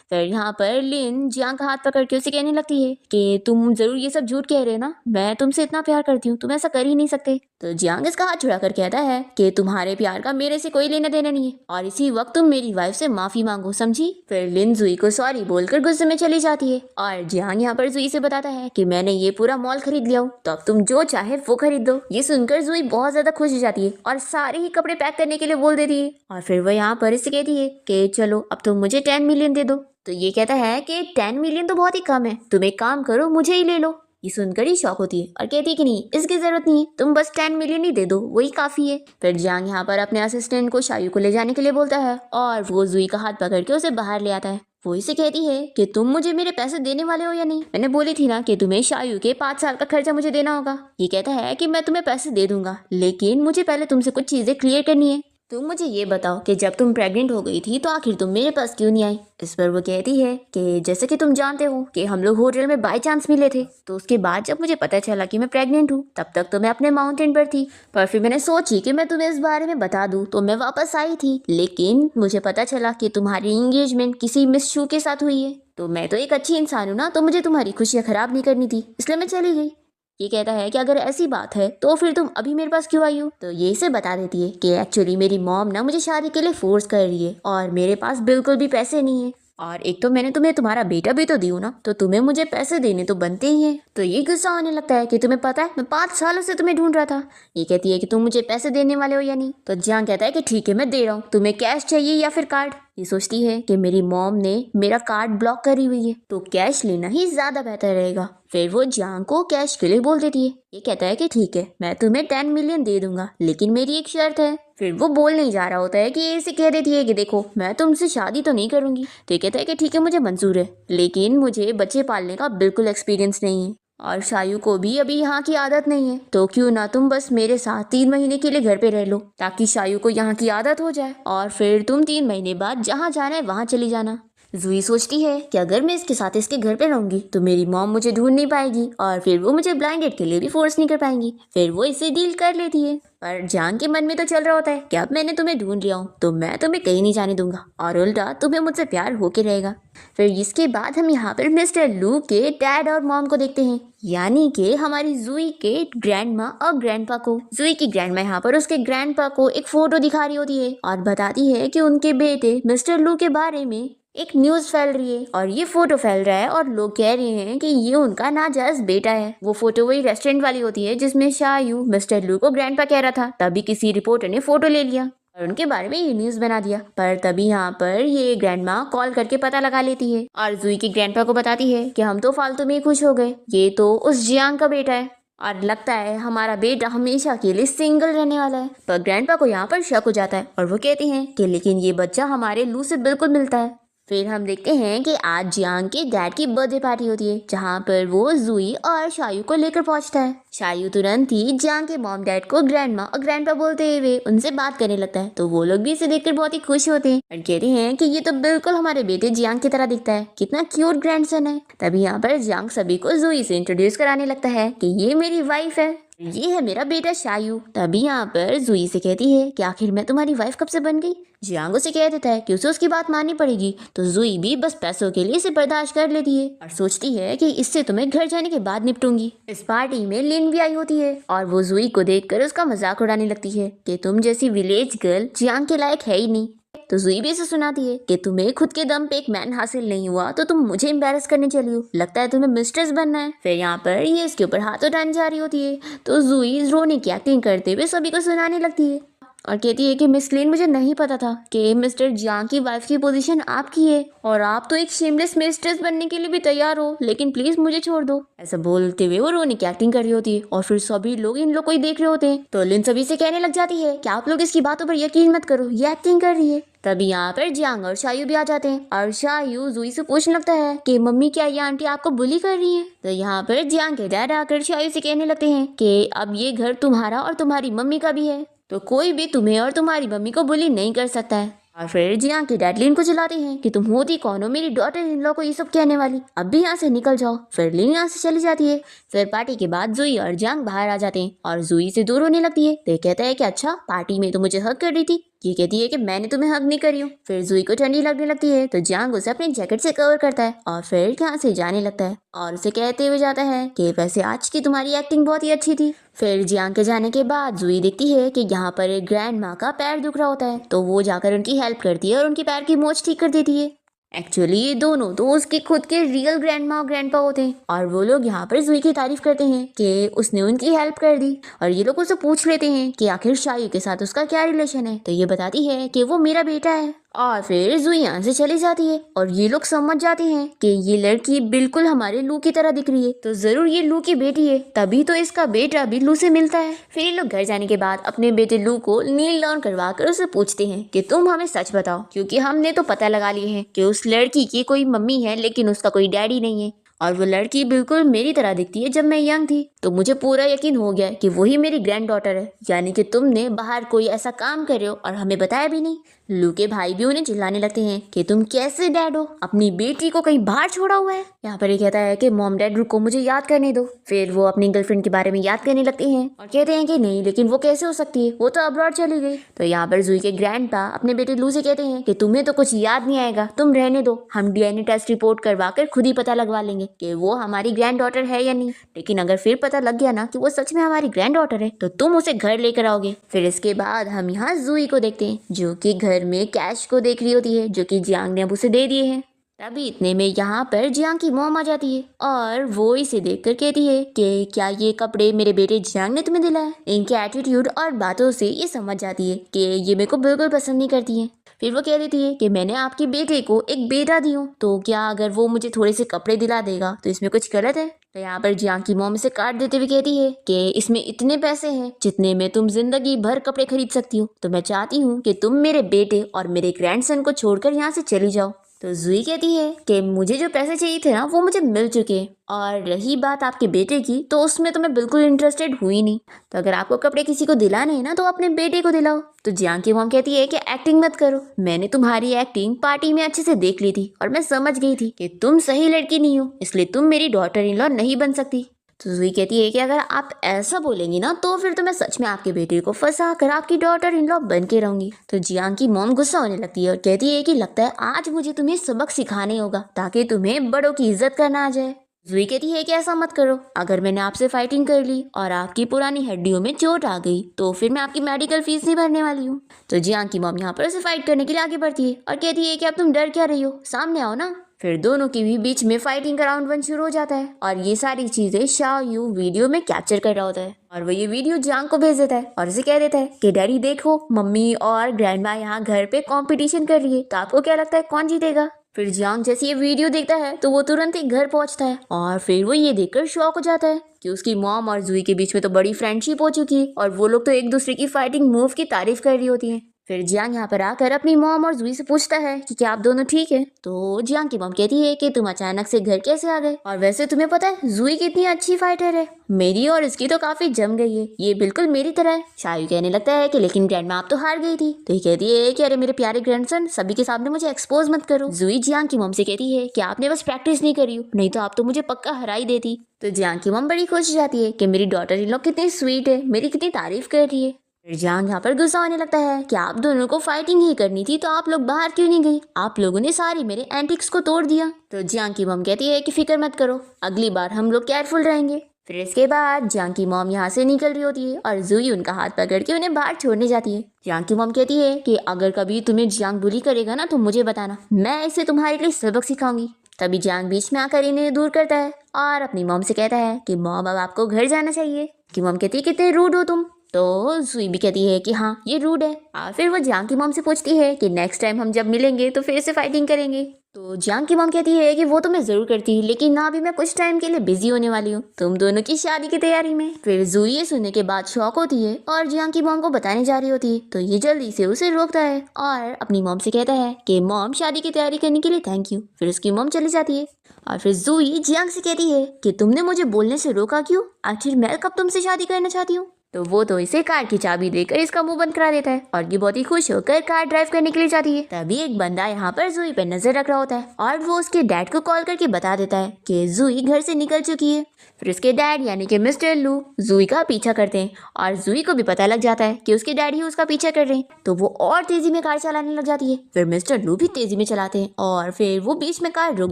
फिर यहाँ पर लिन जियांग का हाथ पकड़ के उसे कहने लगती है कि तुम जरूर ये सब झूठ कह रहे हो ना, मैं तुमसे इतना प्यार करती हूँ, तुम ऐसा कर ही नहीं सकते। तो जियांग इसका हाथ छुड़ाकर कहता है कि तुम्हारे प्यार का मेरे से कोई लेना देना नहीं है और इसी वक्त तुम मेरी वाइफ से माफी मांगो, समझी? फिर लिन जुई को सॉरी बोलकर गुस्से में चली जाती है और जियांग यहाँ पर जुई से बताता है कि मैंने ये पूरा मॉल खरीद लिया हूँ, तो अब तुम जो चाहे वो खरीद दो। ये सुनकर जुई बहुत ज्यादा खुश हो जाती है और सारे ही कपड़े पैक करने के लिए बोल देती है और फिर वह यहाँ पर इससे कहती है कि चलो अब तुम मुझे 10 मिलियन दे दो। तो ये कहता है कि 10 मिलियन तो बहुत ही कम है, तुम एक काम करो मुझे ही ले लो। ये सुनकर ही शॉक होती है और कहती है कि नहीं, इसकी जरूरत नहीं है, तुम बस 10 मिलियन ही दे दो, वही काफी है। फिर जियांग यहाँ पर अपने असिस्टेंट को शायू को ले जाने के लिए बोलता है और वो जुई का हाथ पकड़ के उसे बाहर ले आता है। वो इसे कहती है कि तुम मुझे मेरे पैसे देने वाले हो या नहीं? मैंने बोली थी ना कि तुम्हें शायू के 5 साल का खर्चा मुझे देना होगा। ये कहता है कि मैं तुम्हें पैसे दे दूंगा, लेकिन मुझे पहले तुमसे कुछ चीजें क्लियर करनी है। तुम मुझे ये बताओ कि जब तुम प्रेग्नेंट हो गई थी तो आखिर तुम मेरे पास क्यों नहीं आई? इस पर वो कहती है कि जैसे कि तुम जानते हो कि हम लोग होटल में बाय चांस मिले थे, तो उसके बाद जब मुझे पता चला कि मैं प्रेग्नेंट हूँ तब तक तो मैं अपने माउंटेन पर थी, पर फिर मैंने सोची कि मैं तुम्हें इस बारे में बता दूँ, तो मैं वापस आई थी, लेकिन मुझे पता चला कि तुम्हारी एंगेजमेंट किसी मिस शू के साथ हुई है। तो मैं तो एक अच्छी इंसान हूँ ना, तो मुझे तुम्हारी खुशियाँ खराब नहीं करनी थी, इसलिए मैं चली गई। ये कहता है कि अगर ऐसी बात है तो फिर तुम अभी मेरे पास क्यों आई हो? तो ये इसे बता देती है कि एक्चुअली मेरी मॉम ना मुझे शादी के लिए फोर्स कर रही है और मेरे पास बिल्कुल भी पैसे नहीं है, और एक तो मैंने तुम्हें तुम्हारा बेटा भी तो दी ना, तो तुम्हें मुझे पैसे देने तो बनते ही हैं। तो ये गुस्सा होने लगता है कि तुम्हें पता है मैं 5 सालों से तुम्हें ढूंढ रहा था। ये कहती है कि तुम मुझे पैसे देने वाले हो या नहीं? तो जियांग कहता है कि ठीक है मैं दे रहा हूँ, तुम्हें कैश चाहिए या फिर कार्ड? ये सोचती है कि मेरी मॉम ने मेरा कार्ड ब्लॉक करी हुई है, तो कैश लेना ही ज्यादा बेहतर रहेगा। फिर वो जियांग को कैश के लिए बोल देती है। ये कहता है कि ठीक है मैं तुम्हें 10 मिलियन दे दूंगा, लेकिन मेरी एक शर्त है। फिर वो बोल नहीं जा रहा होता है कि ये इसे कह देती है कि देखो मैं तुमसे शादी तो नहीं करूंगी। तो ये कहता है कि ठीक है मुझे मंजूर है, लेकिन मुझे बच्चे पालने का बिल्कुल एक्सपीरियंस नहीं है और शायू को भी अभी यहाँ की आदत नहीं है, तो क्यों ना तुम बस मेरे साथ 3 महीने के लिए घर पे रह लो, ताकि शायू को यहाँ की आदत हो जाए और फिर तुम 3 महीने बाद जहाँ जाना है वहाँ चली जाना। जुई सोचती है कि अगर मैं इसके साथ इसके घर पे रहूंगी तो मेरी मॉम मुझे ढूंढ नहीं पाएगी और फिर वो मुझे ब्लाइंड डेट के लिए भी फोर्स नहीं कर पाएंगी। फिर वो इसे डील कर लेती है, पर जान के मन में तो चल रहा होता है कि अब मैंने तुम्हें ढूंढ लिया हूँ तो मैं तुम्हें कहीं नहीं जाने दूंगा और उल्टा तुम्हें मुझसे प्यार होके रहेगा। फिर इसके बाद हम यहाँ पर मिस्टर लू के डैड और मॉम को देखते हैं, यानी कि हमारी जुई के ग्रैंड माँ और ग्रैंडपा को। जुई की ग्रैंड माँ यहाँ पर उसके ग्रैंडपा को एक फोटो दिखा रही होती है और बताती है कि उनके बेटे मिस्टर लू के बारे में एक न्यूज फैल रही है और ये फोटो फैल रहा है और लोग कह रहे हैं कि ये उनका नाजायज बेटा है। वो फोटो वही रेस्टोरेंट वाली होती है जिसमें शायू मिस्टर लू को ग्रैंडपा कह रहा था, तभी किसी रिपोर्टर ने फोटो ले लिया। और उनके बारे में ये न्यूज़ बना दिया। पर तभी यहाँ पर ये ग्रैंड माँ कॉल करके पता लगा लेती है और जुई की ग्रैंडपा को बताती है कि हम तो फालतू में ही खुश हो गए, ये तो उस जियांग का बेटा है और लगता है हमारा बेटा हमेशा के लिए सिंगल रहने वाला है। पर ग्रैंडपा को यहाँ पर शक हो जाता है और वो कहती हैं कि लेकिन ये बच्चा हमारे लू से बिल्कुल मिलता है। फिर हम देखते हैं कि आज जियांग के डैड की बर्थडे पार्टी होती है जहाँ पर वो जुई और शायू को लेकर पहुंचता है। शायू तुरंत ही जियांग के मॉम डैड को ग्रैंडमा और ग्रैंडपा बोलते हुए उनसे बात करने लगता है, तो वो लोग भी इसे देखकर बहुत ही खुश होते हैं और कहते हैं कि ये तो बिल्कुल हमारे बेटे जियांग की तरह दिखता है, कितना क्यूट ग्रैंडसन है। तभी यहाँ पर जियांग सभी को जुई से इंट्रोड्यूस कराने लगता है कि ये मेरी वाइफ है, ये है मेरा बेटा शायू। तभी यहाँ पर जुई से कहती है कि आखिर मैं तुम्हारी वाइफ कब से बन गई। जियांग उसे कह देता है कि उसे उसकी बात माननी पड़ेगी, तो जुई भी बस पैसों के लिए इसे बर्दाश्त कर लेती है और सोचती है कि इससे तुम्हें घर जाने के बाद निपटूंगी। इस पार्टी में लिन भी आई होती है और वो जुई को देखकर उसका मजाक उड़ाने लगती है कि तुम जैसी विलेज गर्ल जियांग के लायक है ही नहीं। तो जुई भी इसे सुनाती है कि तुम्हें खुद के दम पे एक मैन हासिल नहीं हुआ तो तुम मुझे एम्बेरस करने चली हो, लगता है तुम्हें मिस्ट्रेस बनना है। फिर यहाँ पर ये इसके ऊपर हाथ उठाने जा रही होती है, तो जुई रोने की एक्टिंग करते हुए सभी को सुनाने लगती है और कहती है कि मिस लिन, मुझे नहीं पता था कि मिस्टर जियांग की वाइफ की पोजीशन आपकी है और आप तो एक शेमलेस मिस्ट्रेस बनने के लिए भी तैयार हो, लेकिन प्लीज मुझे छोड़ दो। ऐसा बोलते हुए वो रोने की एक्टिंग कर रही होती है और फिर सभी लोग इन लोग को ही देख रहे होते हैं। तो लिन सभी से कहने लग जाती है कि आप लोग इसकी बातों पर यकीन मत करो, ये एक्टिंग कर रही है। तभी यहाँ पर जियांग और शायू भी आ जाते हैं और शायू जुई से पूछने लगता है कि मम्मी क्या ये आंटी आपको बुली कर रही है। तो यहाँ पर जियांग के डैड आकर शायू से कहने लगते हैं कि अब ये घर तुम्हारा और तुम्हारी मम्मी का भी है, तो कोई भी तुम्हें और तुम्हारी मम्मी को बुली नहीं कर सकता है। और फिर जियांग के डैड लिन को चिल्लाते हैं कि तुम होती कौन हो मेरी डॉटर इन लॉ को ये सब कहने वाली, अब भी यहाँ से निकल जाओ। फिर लिन यहाँ से चली जाती है। फिर पार्टी के बाद जुई और जियांग बाहर आ जाते हैं और जुई से दूर होने लगती है। तो कहता है कि अच्छा पार्टी में तो मुझे हक कर रही थी, ये कहती है कि मैंने तुम्हें हक नहीं करी हूँ। फिर जुई को ठंडी लगने लगती है, तो जियांग उसे अपने जैकेट से कवर करता है और फिर यहाँ से जाने लगता है और उसे कहते हुए जाता है कि वैसे आज की तुम्हारी एक्टिंग बहुत ही अच्छी थी। फिर जियांग के जाने के बाद जुई देखती है कि यहाँ पर एक ग्रैंड माँ का पैर दुख रहा होता है, तो वो जाकर उनकी हेल्प करती है और उनके पैर की मोच ठीक कर देती है। एक्चुअली ये दोनों तो उसके खुद के रियल ग्रैंड माँ और ग्रैंड पा होते हैं और वो लोग यहाँ पर जुई की तारीफ करते हैं कि उसने उनकी हेल्प कर दी। और ये लोग उससे पूछ लेते हैं कि आखिर शायू के साथ उसका क्या रिलेशन है, तो ये बताती है कि वो मेरा बेटा है। और फिर जुई यहाँ से चली जाती है और ये लोग समझ जाते हैं कि ये लड़की बिल्कुल हमारे लू की तरह दिख रही है, तो जरूर ये लू की बेटी है, तभी तो इसका बेटा भी लू से मिलता है। फिर ये लोग घर जाने के बाद अपने बेटे लू को नील डाउन करवा कर उसे पूछते हैं कि तुम हमें सच बताओ, क्योंकि हमने तो पता लगा लिए हैं कि उस लड़की की कोई मम्मी है लेकिन उसका कोई डैडी नहीं है और वो लड़की बिल्कुल मेरी तरह दिखती है जब मैं यंग थी। तो मुझे पूरा यकीन हो गया कि वही मेरी ग्रैंड डॉटर है, यानी कि तुमने बाहर कोई ऐसा काम कर रहे हो और हमें बताया भी नहीं। लू के भाई भी उन्हें चिल्लाने लगते हैं कि तुम कैसे डैड हो, अपनी बेटी को कहीं बाहर छोड़ा हुआ है। यहाँ पर ये कहता है कि मॉम डैड रुको, मुझे याद करने दो। फिर वो अपनी गर्लफ्रेंड के बारे में याद करने लगते हैं और कहते हैं कि नहीं, लेकिन वो कैसे हो सकती है, वो तो अब्रॉड चली गई। तो यहाँ पर जुई के ग्रैंडपा अपने बेटे लू से कहते हैं कि तुम्हें तो कुछ याद नहीं आएगा, तुम रहने दो, हम DNA टेस्ट रिपोर्ट करवा कर खुद ही पता लगवा लेंगे कि वो हमारी ग्रैंड डॉटर है या नहीं। लेकिन अगर फिर पता लग गया ना कि वो सच में हमारी ग्रैंड डॉटर है तो तुम उसे घर लेकर आओगे। फिर इसके बाद हम यहाँ जुई को देखते हैं जो कि घर में कैश को देख रही होती है जो कि जियांग ने अब उसे दे दिए हैं। तभी इतने में यहाँ पर जियांग की मॉम आ जाती है और वो इसे देखकर कहती है कि क्या ये कपड़े मेरे बेटे जियांग ने तुम्हें दिलाए। इनके एटीट्यूड और बातों से ये समझ जाती है कि ये मेरे को बिल्कुल पसंद नहीं करती है। फिर वो कह देती है कि मैंने आपके बेटे को एक बेटा दी हूँ, तो क्या अगर वो मुझे थोड़े से कपड़े दिला देगा तो इसमें कुछ गलत है। तो यहाँ पर जियांग की मॉम इसे काट देते हुए कहती है कि इसमें इतने पैसे हैं जितने में तुम जिंदगी भर कपड़े खरीद सकती हो, तो मैं चाहती हूँ कि तुम मेरे बेटे और मेरे ग्रैंडसन को छोड़कर यहाँ से चली जाओ। तो जुई कहती है कि मुझे जो पैसे चाहिए थे ना वो मुझे मिल चुके हैं, और रही बात आपके बेटे की तो उसमें तो मैं बिल्कुल इंटरेस्टेड हुई नहीं। तो अगर आपको कपड़े किसी को दिलाने हैं ना तो अपने बेटे को दिलाओ। तो जियांग की मॉम कहती है कि एक्टिंग मत करो, मैंने तुम्हारी एक्टिंग पार्टी में अच्छे से देख ली थी और मैं समझ गई थी कि तुम सही लड़की नहीं हो, इसलिए तुम मेरी डॉटर इन लॉ नहीं बन सकती। तो जुई कहती है कि अगर आप ऐसा बोलेंगी ना तो फिर तो मैं सच में आपके बेटे को फंसा कर आपकी डॉटर इन लॉ बन के रहूंगी। तो जियांग की मॉम गुस्सा होने लगती है और कहती है कि लगता है आज मुझे तुम्हें सबक सिखाने होगा ताकि तुम्हें बड़ों की इज्जत करना आ जाए। जुई कहती है कि ऐसा मत करो, अगर मैंने आपसे फाइटिंग कर ली और आपकी पुरानी हड्डियों में चोट आ गई तो फिर मैं आपकी मेडिकल फीस नहीं भरने वाली हूँ। तो जियांग की मॉम यहाँ पर उसे फाइट करने के लिए आगे बढ़ती है और कहती है कि अब तुम डर क्या रही हो, सामने आओ ना। फिर दोनों के भी बीच में फाइटिंग का राउंड 1 शुरू हो जाता है और ये सारी चीजें शाओयू वीडियो में कैप्चर कर रहा होता है और वो ये वीडियो जियांग को भेज देता है और उसे कह देता है कि डैडी देखो, मम्मी और ग्रैंडमा यहाँ घर पे कंपटीशन कर रही है, तो आपको क्या लगता है कौन जीतेगा। फिर जियांग जैसे ये वीडियो देखता है तो वो तुरंत ही घर पहुंचता है और फिर वो ये देखकर शॉक हो जाता है कि उसकी मॉम और जुई के बीच में तो बड़ी फ्रेंडशिप हो चुकी है और वो लोग तो एक दूसरे की फाइटिंग मूव की तारीफ कर रही होती है। फिर जियांग यहाँ पर आकर अपनी मॉम और जुई से पूछता है कि क्या आप दोनों ठीक है। तो जियांग की मॉम कहती है कि तुम अचानक से घर कैसे आ गए, और वैसे तुम्हें पता है जुई कितनी अच्छी फाइटर है, मेरी और इसकी तो काफी जम गई है, ये बिल्कुल मेरी तरह है। शायू कहने लगता है कि लेकिन ग्रैंडमा आप तो हार गई थी। तो ये कहती है कि अरे मेरे प्यारे ग्रैंडसन, सभी के सामने मुझे एक्सपोज मत करो। जुई जियांग की मॉम से कहती है कि आपने बस प्रैक्टिस नहीं करी हो, नहीं तो आप तो मुझे पक्का हरा ही देती। तो जियांग की मॉम बड़ी खुश हो जाती है कि मेरी डॉटर इन लोग कितनी स्वीट है, मेरी कितनी तारीफ कर रही है। फिर जियांग यहाँ पर गुस्सा होने लगता है कि आप दोनों को फाइटिंग ही करनी थी तो आप लोग बाहर क्यों नहीं गई, आप लोगों ने सारी मेरे एंटिक्स को तोड़ दिया। तो जियांग की मॉम कहती है कि फिक्र मत करो, अगली बार हम लोग केयरफुल रहेंगे। फिर इसके बाद जियांग की मॉम यहाँ से निकल रही होती है और जुई उनका हाथ पकड़ के उन्हें बाहर छोड़ने जाती है। जियांग की मॉम कहती है कि अगर कभी तुम्हें जियांग बुली करेगा ना तो मुझे बताना, मैं इसे तुम्हारे लिए सबक सिखाऊंगी। तभी जियांग बीच में आकर इन्हें दूर करता है और अपनी मॉम से कहता है कि मॉम अब आपको घर जाना चाहिए। कि मॉम कहती है कितने रूड हो तुम। तो जुई भी कहती है कि हाँ ये रूड है। और फिर वो जियांग की मॉम से पूछती है कि नेक्स्ट टाइम हम जब मिलेंगे तो फिर से फाइटिंग करेंगे। तो जियांग की मॉम कहती है कि वो तो मैं जरूर करती, लेकिन ना अभी मैं कुछ टाइम के लिए बिजी होने वाली हूँ तुम दोनों की शादी की तैयारी में। फिर जुई ये सुनने के बाद शॉक होती है और जियांग की मॉम को बताने जा रही होती है, तो ये जल्दी से उसे रोकता है और अपनी मॉम से कहता है कि मॉम शादी की तैयारी करने के लिए थैंक यू। फिर उसकी मॉम चली जाती है और फिर जुई जियांग से कहती है कि तुमने मुझे बोलने से रोका क्यों, आखिर मैं कब तुमसे शादी करना चाहती हूँ। तो वो तो इसे कार की चाबी देकर इसका मुंह बंद करा देता है और ये बहुत ही खुश होकर कार ड्राइव करने के लिए जाती है। तभी एक बंदा यहाँ पर जुई पर नजर रख रहा होता है और वो उसके डैड को कॉल करके बता देता है कि जुई घर से निकल चुकी है। फिर उसके डैड यानी कि मिस्टर लू जुई का पीछा करते हैं और जुई को भी पता लग जाता है कि उसके डैड ही उसका पीछा कर रहे हैं, तो वो और तेजी में कार चलाने लग जाती है। फिर मिस्टर लू भी तेजी में चलाते हैं और फिर वो बीच में कार रोक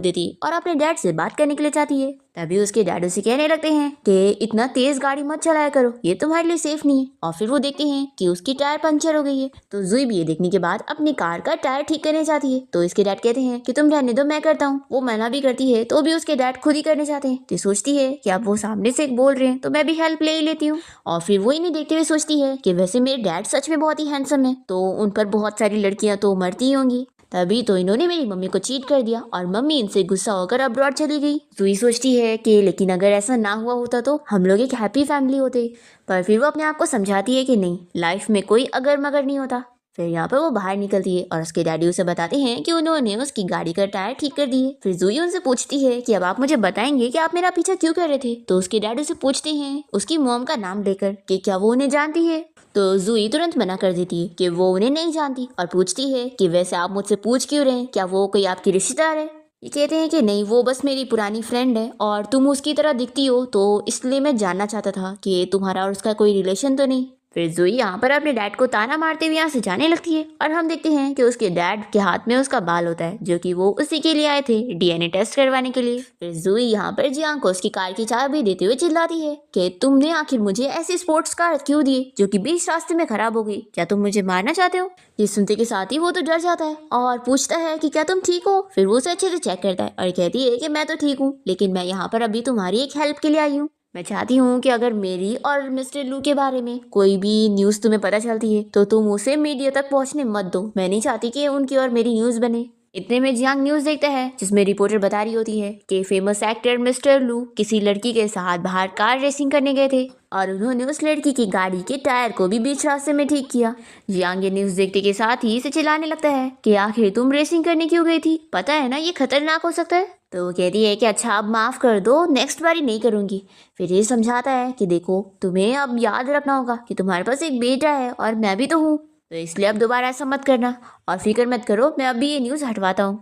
देती है और अपने डैड से बात करने के लिए चाहती है। तभी उसके डैड उसे कहने लगते हैं कि इतना तेज गाड़ी मत चलाया करो, ये तुम्हारे लिए सेफ नहीं है। और फिर वो देखते हैं कि उसकी टायर पंचर हो गई है। तो जुई भी ये देखने के बाद अपनी कार का टायर ठीक करने जाती है। तो इसके डैड कहते हैं कि तुम रहने दो, मैं करता हूँ। वो मना भी करती है तो भी उसके डैड खुद ही करने चाहते हैं। तो सोचती है कि अब वो सामने से बोल रहे हैं तो मैं भी हेल्प ले ही लेती हूँ। और फिर वो इन्हें देखते हुए सोचती है कि वैसे मेरे डैड सच में बहुत ही हैंडसम है, तो उन पर बहुत सारी लड़कियां तो मरती ही होंगी, तभी तो इन्होंने मेरी मम्मी को चीट कर दिया और मम्मी इनसे गुस्सा होकर अब्रॉड चली गई। जुई सोचती है कि लेकिन अगर ऐसा ना हुआ होता तो हम लोग एक हैप्पी फैमिली होते, पर फिर वो अपने आप को समझाती है कि नहीं, लाइफ में कोई अगर मगर नहीं होता। फिर यहाँ पर वो बाहर निकलती है और उसके डैडी उसे बताते हैं कि उन्होंने उसकी गाड़ी का टायर ठीक कर दिए। फिर जुई उनसे पूछती है कि अब आप मुझे बताएंगे कि आप मेरा पीछा क्यों कर रहे थे। तो उसके डैडी उसे पूछते हैं उसकी मॉम का नाम लेकर कि क्या वो उन्हें जानती है। तो जुई तुरंत मना कर देती है कि वो उन्हें नहीं जानती और पूछती है कि वैसे आप मुझसे पूछ क्यों रहे हैं, क्या वो कोई आपकी रिश्तेदार है। ये कहते हैं कि नहीं, वो बस मेरी पुरानी फ्रेंड है और तुम उसकी तरह दिखती हो, तो इसलिए मैं जानना चाहता था कि तुम्हारा और उसका कोई रिलेशन तो नहीं। फिर जुई यहाँ पर अपने डैड को ताना मारते हुए यहाँ से जाने लगती है और हम देखते हैं कि उसके डैड के हाथ में उसका बाल होता है, जो कि वो उसी के लिए आए थे डीएनए टेस्ट करवाने के लिए। फिर जुई यहाँ पर जियांग को उसकी कार की चाबी देते हुए चिल्लाती है कि तुमने आखिर मुझे ऐसी स्पोर्ट्स कार क्यों दी जो कि बीच रास्ते में खराब हो गई, क्या तुम मुझे मारना चाहते हो। ये सुनते के साथ ही वो तो डर जाता है और पूछता है कि क्या तुम ठीक हो। फिर वो उसे अच्छे से चेक करता है और कहती है कि मैं तो ठीक हूँ, लेकिन मैं यहाँ पर अभी तुम्हारी एक हेल्प के लिए आई हूँ। मैं चाहती हूँ कि अगर मेरी और मिस्टर लू के बारे में कोई भी न्यूज़ तुम्हें पता चलती है तो तुम उसे मीडिया तक पहुँचने मत दो, मैं नहीं चाहती कि उनकी और मेरी न्यूज़ बने। इतने में जियांग न्यूज़ देखता है जिसमें रिपोर्टर बता रही होती है कि फेमस एक्टर मिस्टर लू किसी लड़की के साथ बाहर कार रेसिंग करने गए थे और उन्होंने उस लड़की की गाड़ी के टायर को भी बीच रास्ते में ठीक किया। जियांग ये न्यूज़ देखते के साथ ही इसे चिल्लाने लगता है कि आखिर तुम रेसिंग करने क्यों गई थी, पता है ना ये खतरनाक हो सकता है। तो वो कहती है कि अच्छा अब माफ़ कर दो, नेक्स्ट बारी नहीं करूँगी। फिर ये समझाता है कि देखो तुम्हें अब याद रखना होगा कि तुम्हारे पास एक बेटा है और मैं भी तो हूँ, तो इसलिए अब दोबारा ऐसा मत करना और फिक्र मत करो, मैं अभी ये न्यूज़ हटवाता हूँ।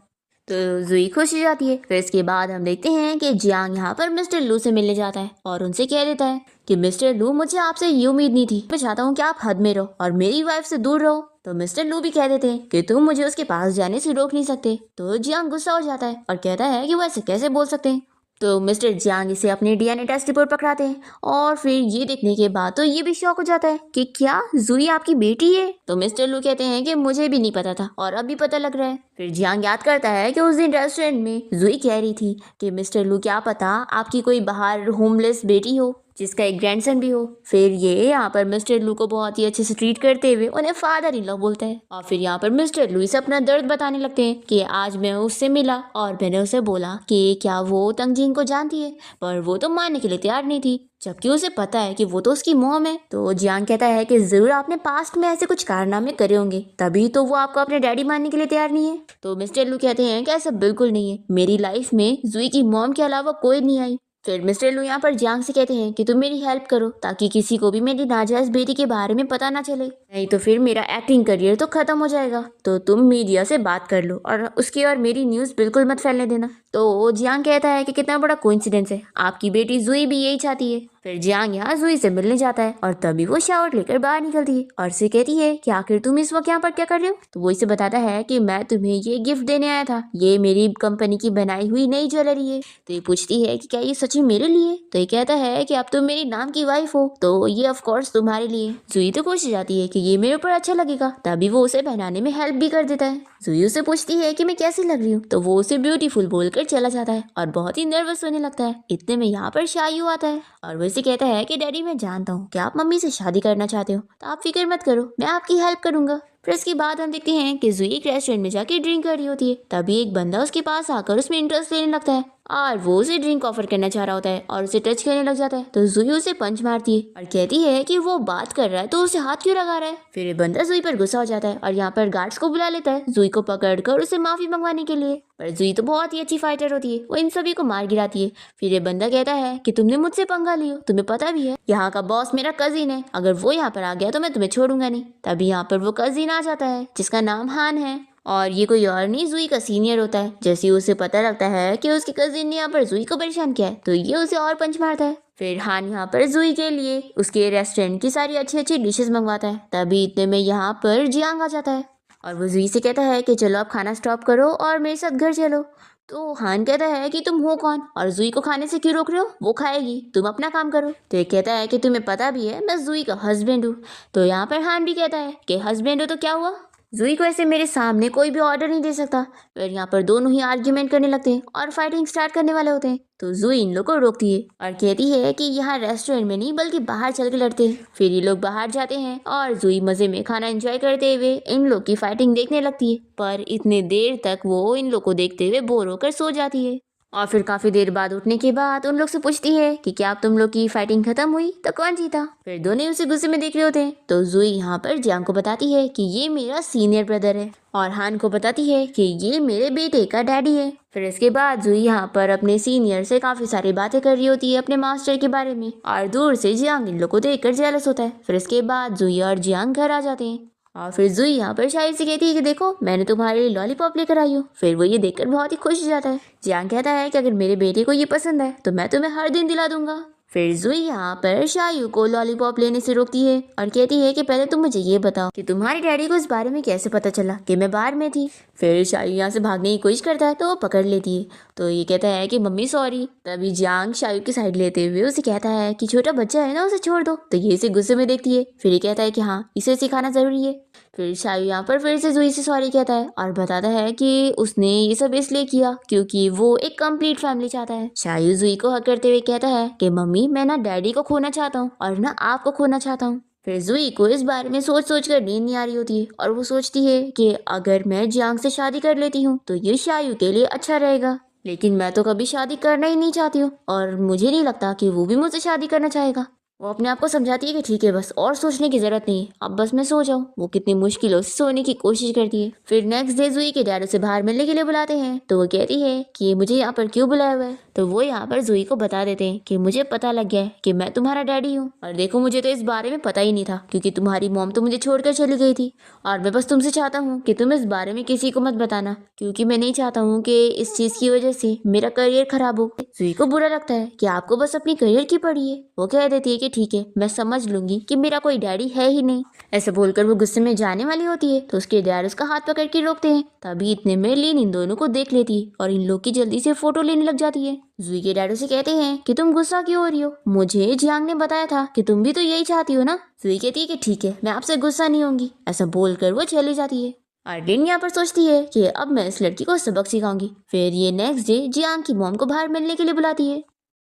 तो जुई खुश हो जाती है। फिर इसके बाद हम देखते हैं कि जियांग यहाँ पर मिस्टर लू से मिलने जाता है और उनसे कह देता है कि मिस्टर लू मुझे आपसे ये उम्मीद नहीं थी, मैं चाहता हूँ कि आप हद में रहो और मेरी वाइफ से दूर रहो। तो मिस्टर लू भी कह देते हैं कि तुम मुझे उसके पास जाने से रोक नहीं सकते। तो जियांग गुस्सा हो जाता है और कहता है कि वो ऐसे कैसे बोल सकते हैं। तो मिस्टर जियांग इसे अपने डीएनए टेस्ट रिपोर्ट पकड़ाते हैं और फिर ये देखने के बाद तो ये भी शॉक हो जाता है कि क्या जुई आपकी बेटी है। तो मिस्टर लू कहते हैं कि मुझे भी नहीं पता था और अभी पता लग रहा है। फिर जियांग याद करता है कि उस दिन रेस्टोरेंट में जुई कह रही थी कि मिस्टर लू क्या पता आपकी कोई बाहर होमलेस बेटी हो जिसका एक ग्रैंडसन भी हो। फिर ये यहाँ पर मिस्टर लू को बहुत ही अच्छे से ट्रीट करते हुए उन्हें फादर इन लॉ बोलता है और फिर यहाँ पर मिस्टर लू इसे अपना दर्द बताने लगते हैं कि आज मैं उससे मिला और मैंने उसे बोला कि क्या वो तंगजीन को जानती है, पर वो तो मानने के लिए तैयार नहीं थी जबकि उसे पता है कि वो तो उसकी मॉम है। तो जियांग कहता है कि जरूर आपने पास्ट में ऐसे कुछ कारनामे करे होंगे तभी तो वो आपको अपने डैडी मानने के लिए तैयार नहीं है। तो मिस्टर लू कहते हैं कि ऐसा बिल्कुल नहीं है, मेरी लाइफ में जुई की मॉम के अलावा कोई नहीं आई। फिर मिस्टर लू यहाँ पर जियांग से कहते हैं कि तुम मेरी हेल्प करो ताकि किसी को भी मेरी नाजायज बेटी के बारे में पता ना चले, नहीं तो फिर मेरा एक्टिंग करियर तो खत्म हो जाएगा। तो तुम मीडिया से बात कर लो और उसकी और मेरी न्यूज़ बिल्कुल मत फैलने देना। तो जियांग कहता है कि कितना बड़ा कोइंसिडेंस है, आपकी बेटी जुई भी यही चाहती है। फिर जियांग यहाँ जुई से मिलने जाता है और तभी वो शावर लेकर बाहर निकलती है और से कहती है कि आखिर तुम इस वक्त यहाँ पर क्या कर रहे हो। तो वो इसे बताता है कि मैं तुम्हें ये गिफ्ट देने आया था, ये मेरी कंपनी की बनाई हुई नई ज्वेलरी है। तो ये पूछती है कि क्या ये सच में मेरे लिए। तो ये कहता है कि अब तुम मेरी नाम की वाइफ हो तो ये ऑफ कोर्स तुम्हारे लिए। जुई तो खुश हो जाती है कि ये मेरे ऊपर अच्छा लगेगा, तभी वो उसे पहनाने में हेल्प भी कर देता है। जुई उसे पूछती है कि मैं कैसी लग रही हूँ, तो वो उसे ब्यूटीफुल बोलकर चला जाता है और बहुत ही नर्वस होने लगता है। इतने में यहाँ पर शायू आता है और वो इसे कहता है कि डैडी मैं जानता हूँ कि आप मम्मी से शादी करना चाहते हो, तो आप फिक्र मत करो, मैं आपकी हेल्प करूंगा। फिर इसके बाद हम देखते हैं कि जुई एक रेस्टोरेंट में जाके ड्रिंक कर रही होती है, तभी एक बंदा उसके पास आकर उसमें इंटरेस्ट लेने लगता है और वो उसे ड्रिंक ऑफर करना चाह रहा होता है और उसे टच करने लग जाता है। तो जुई उसे पंच मारती है और कहती है कि वो बात कर रहा है तो उसे हाथ क्यों लगा रहा है। फिर ये बंदा जुई पर गुस्सा हो जाता है और यहाँ पर गार्ड्स को बुला लेता है जुई को पकड़कर उसे माफी मंगवाने के लिए। पर जुई तो बहुत ही अच्छी फाइटर होती है, वो इन सभी को मार गिराती है। फिर ये बंदा कहता है कि तुमने मुझसे पंगा लियो, तुम्हें पता भी है यहाँ का बॉस मेरा कजिन है, अगर वो यहाँ पर आ गया तो मैं तुम्हें छोड़ूंगा नहीं। तभी यहाँ पर वो कजिन आ जाता है जिसका नाम हान है और ये कोई और नहीं जुई का सीनियर होता है। जैसे ही उसे पता लगता है कि उसके कजिन ने यहाँ पर जुई को परेशान किया है तो ये उसे और पंच मारता है। फिर हान यहाँ पर जुई के लिए उसके रेस्टोरेंट की सारी अच्छी अच्छी डिशेस मंगवाता है। तभी इतने में यहाँ पर जियांग आ जाता है और वो जुई से कहता है कि चलो आप खाना स्टॉप करो और मेरे साथ घर चलो। तो हान कहता है कि तुम हो कौन और जुई को खाने से क्यों रोक रहे हो, वो खाएगी, तुम अपना काम करो। तो ये कहता है कि तुम्हें पता भी है मैं जुई का हस्बैंड हूँ। तो यहाँ पर हान भी कहता है कि हस्बैंड हो तो क्या हुआ, जुई को ऐसे मेरे सामने कोई भी ऑर्डर नहीं दे सकता। फिर यहाँ पर दोनों ही आर्ग्यूमेंट करने लगते हैं और फाइटिंग स्टार्ट करने वाले होते हैं। तो जुई इन लोगों को रोकती है और कहती है कि यहाँ रेस्टोरेंट में नहीं बल्कि बाहर चल के लड़ते हैं। फिर ये लोग बाहर जाते हैं और जुई मजे में खाना एंजॉय करते हुए इन लोग की फाइटिंग देखने लगती है, पर इतने देर तक वो इन लोग को देखते हुए बोर होकर सो जाती है। और फिर काफी देर बाद उठने के बाद उन लोग से पूछती है कि क्या अब तुम लोग की फाइटिंग खत्म हुई, तो कौन जीता। फिर दोनों उसे गुस्से में देख रहे होते हैं। तो जुई यहाँ पर जियांग को बताती है कि ये मेरा सीनियर ब्रदर है और हान को बताती है कि ये मेरे बेटे का डैडी है। फिर इसके बाद जुई यहाँ पर अपने सीनियर से काफी सारी बातें कर रही होती है अपने मास्टर के बारे में और दूर से जियांग इन लोग को देखकर जेलस होता है। फिर इसके बाद जुई और जियांग घर आ जाते हैं और फिर जुई यहाँ पर शायद से कहती है कि देखो मैंने तुम्हारे लिए लॉलीपॉप लेकर आई हूँ। फिर वो ये देखकर बहुत ही खुश हो जाता है। जियांग कहता है कि अगर मेरे बेटे को ये पसंद है तो मैं तुम्हें हर दिन दिला दूंगा। फिर जुई यहाँ पर शायू को लॉलीपॉप लेने से रोकती है और कहती है कि पहले तुम मुझे ये बताओ कि तुम्हारे डैडी को इस बारे में कैसे पता चला कि मैं बाहर में थी। फिर शायू यहाँ से भागने की कोशिश करता है तो वो पकड़ लेती है। तो ये कहता है कि मम्मी सॉरी। तभी जियांग शायू की साइड लेते हुए उसे कहता है कि छोटा बच्चा है ना, उसे छोड़ दो। तो ये इसे गुस्से में देखती है। फिर ये कहता है कि हाँ इसे सिखाना जरूरी है। फिर शायू यहाँ पर फिर से जुई से सॉरी कहता है और बताता है कि उसने ये सब इसलिए किया क्योंकि वो एक कंप्लीट फैमिली चाहता है। शायू जुई को हक करते हुए कहता है कि मम्मी मैं ना डैडी को खोना चाहता हूँ और ना आपको खोना चाहता हूँ। फिर जुई को इस बारे में सोच सोच कर नींद नहीं आ रही होती है और वो सोचती है कि अगर मैं जियांग से शादी कर लेती हूँ तो ये शायू के लिए अच्छा रहेगा, लेकिन मैं तो कभी शादी करना ही नहीं चाहती हूँ और मुझे नहीं लगता कि वो भी मुझसे शादी करना चाहेगा। वो अपने आप को समझाती है कि ठीक है बस और सोचने की जरूरत नहीं है, अब बस मैं सो जाऊँ। वो कितनी मुश्किलों से सोने की कोशिश करती है। फिर नेक्स्ट डे जुई के डैड उसे बाहर मिलने के लिए बुलाते हैं। तो वो कहती है कि ये मुझे यहाँ पर क्यों बुलाया हुआ है। तो वो यहाँ पर जुई को बता देते हैं कि मुझे पता लग गया है कि मैं तुम्हारा डैडी हूँ और देखो मुझे तो इस बारे में पता ही नहीं था क्योंकि तुम्हारी मॉम तो मुझे छोड़कर चली गई थी और मैं बस तुमसे चाहता हूँ कि तुम इस बारे में किसी को मत बताना क्योंकि मैं नहीं चाहता हूँ कि इस चीज की वजह से मेरा करियर खराब हो। जुई को बुरा लगता है कि आपको बस अपनी करियर की पड़ी है। वो कह देती है कि कि ठीक है, मैं समझ लूंगी कि मेरा कोई डैडी है ही नहीं। ऐसे बोलकर वो गुस्से में जाने वाली होती है तो उसके डैड उसका हाथ पकड़ के रोकते हैं। तभी इतने में लीन इन दोनों को देख लेती है और इन लोग की जल्दी से फोटो लेने लग जाती है। जुई के डैड उसे कहते हैं कि तुम गुस्सा क्यों हो रही हो, मुझे जियांग ने बताया था कि तुम भी तो यही चाहती हो ना। जुई कहती है कि ठीक है, मैं आपसे गुस्सा नहीं होंगी। ऐसा बोलकर वो चली जाती है। आर्लिन यहाँ पर सोचती है कि अब मैं इस लड़की को सबक सिखाऊंगी। फिर ये नेक्स्ट डे जियांग की मॉम को बाहर मिलने के लिए बुलाती है।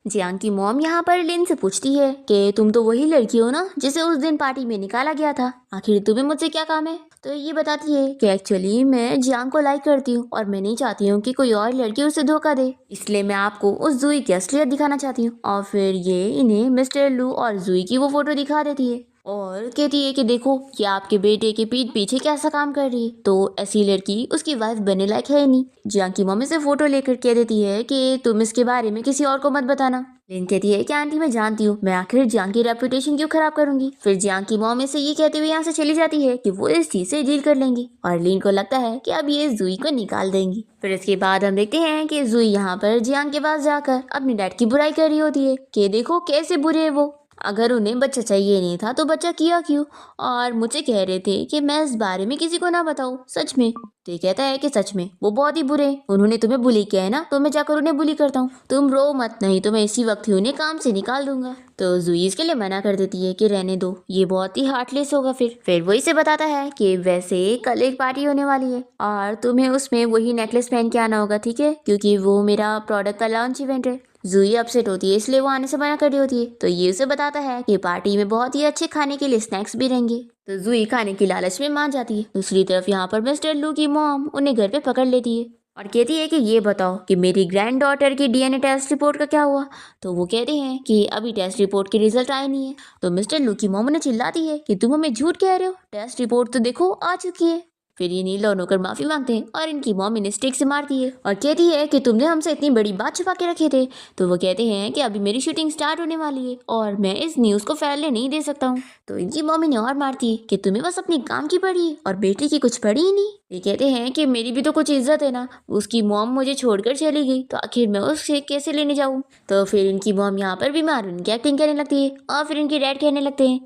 जियांग की मॉम यहाँ पर लिन से पूछती है कि तुम तो वही लड़की हो ना जिसे उस दिन पार्टी में निकाला गया था, आखिर तुम्हें मुझसे क्या काम है। तो ये बताती है कि एक्चुअली मैं जियांग को लाइक करती हूँ और मैं नहीं चाहती हूँ कि कोई और लड़की उसे धोखा दे, इसलिए मैं आपको उस जुई की असलियत दिखाना चाहती हूँ। और फिर ये इन्हें मिस्टर लू और जुई की वो फोटो दिखा देती है और कहती है कि देखो ये आपके बेटे के पीठ पीछे कैसा काम कर रही है, तो ऐसी लड़की उसकी वाइफ बनने लायक है नहीं। जियांग की मम्मी से फोटो लेकर कह देती है कि तुम इसके बारे में किसी और को मत बताना। लिन कहती है कि आंटी मैं जानती हूँ, मैं आखिर जियांग की रेपुटेशन क्यों खराब करूंगी। फिर जियांग की मॉम से ये कहते हुए यहाँ से चली जाती है कि वो इस चीज से डील कर लेंगी और लिन को लगता है कि अब ये जुई को निकाल देंगी। फिर इसके बाद हम देखते हैं कि जुई यहाँ पर जियांग के पास जाकर अपने डैड की बुराई कर रही होती है कि देखो कैसे बुरे है वो, अगर उन्हें बच्चा चाहिए नहीं था तो बच्चा किया क्यों, और मुझे कह रहे थे कि मैं इस बारे में किसी को ना बताऊं। सच में तो ये कहता है कि सच में वो बहुत ही बुरे हैं, उन्होंने तुम्हें बुली किया है ना, तो मैं जाकर उन्हें बुली करता हूँ, तुम रो मत, नहीं तो मैं इसी वक्त ही उन्हें काम से निकाल दूंगा। तो जुई इसके लिए मना कर देती है कि रहने दो, ये बहुत ही हार्टलेस होगा। फिर वो इसे बताता है कि वैसे कल एक पार्टी होने वाली है और तुम्हें उसमें वही नेकलेस पहन के आना होगा, ठीक है, क्योंकि वो मेरा प्रोडक्ट का लॉन्च इवेंट है। जुई अपसेट होती है इसलिए वो आने से मना कर रही होती है। तो ये उसे बताता है कि पार्टी में बहुत ही अच्छे खाने के लिए स्नैक्स भी रहेंगे। तो जुई खाने की लालच में मान जाती है। दूसरी तरफ यहाँ पर मिस्टर लू की मॉम उन्हें घर पे पकड़ लेती है और कहती है कि ये बताओ कि मेरी ग्रैंड डॉटर की डीएनए टेस्ट रिपोर्ट का क्या हुआ। तो वो कहते हैं कि अभी टेस्ट रिपोर्ट के रिजल्ट आए नहीं है। तो मिस्टर लू की मॉम उन्हें चिल्लाती है कि तुम हमें झूठ कह रहे हो, टेस्ट रिपोर्ट तो देखो आ चुकी है। फिर ये नील और नौकर माफी मांगते हैं और इनकी मॉम इन्हें स्टिक से मारती है और कहती है कि तुमने हमसे इतनी बड़ी बात छुपा के रखे थे। तो वो कहते हैं कि अभी मेरी शूटिंग स्टार्ट होने वाली है और मैं इस न्यूज को फैलने नहीं दे सकता हूँ। तो इनकी मॉम इन्हें और मारती है कि तुम्हें बस अपनी काम की पड़ी है और बेटी की कुछ पड़ी ही नहीं। ये कहते हैं कि मेरी भी तो कुछ इज्जत है ना, उसकी मॉम मुझे छोड़कर चली गई तो आखिर मैं उससे कैसे लेने जाऊँ। तो फिर इनकी मॉम यहाँ पर बीमार उनकी एक्टिंग करने लगती है और फिर इनके डैड कहने लगते हैं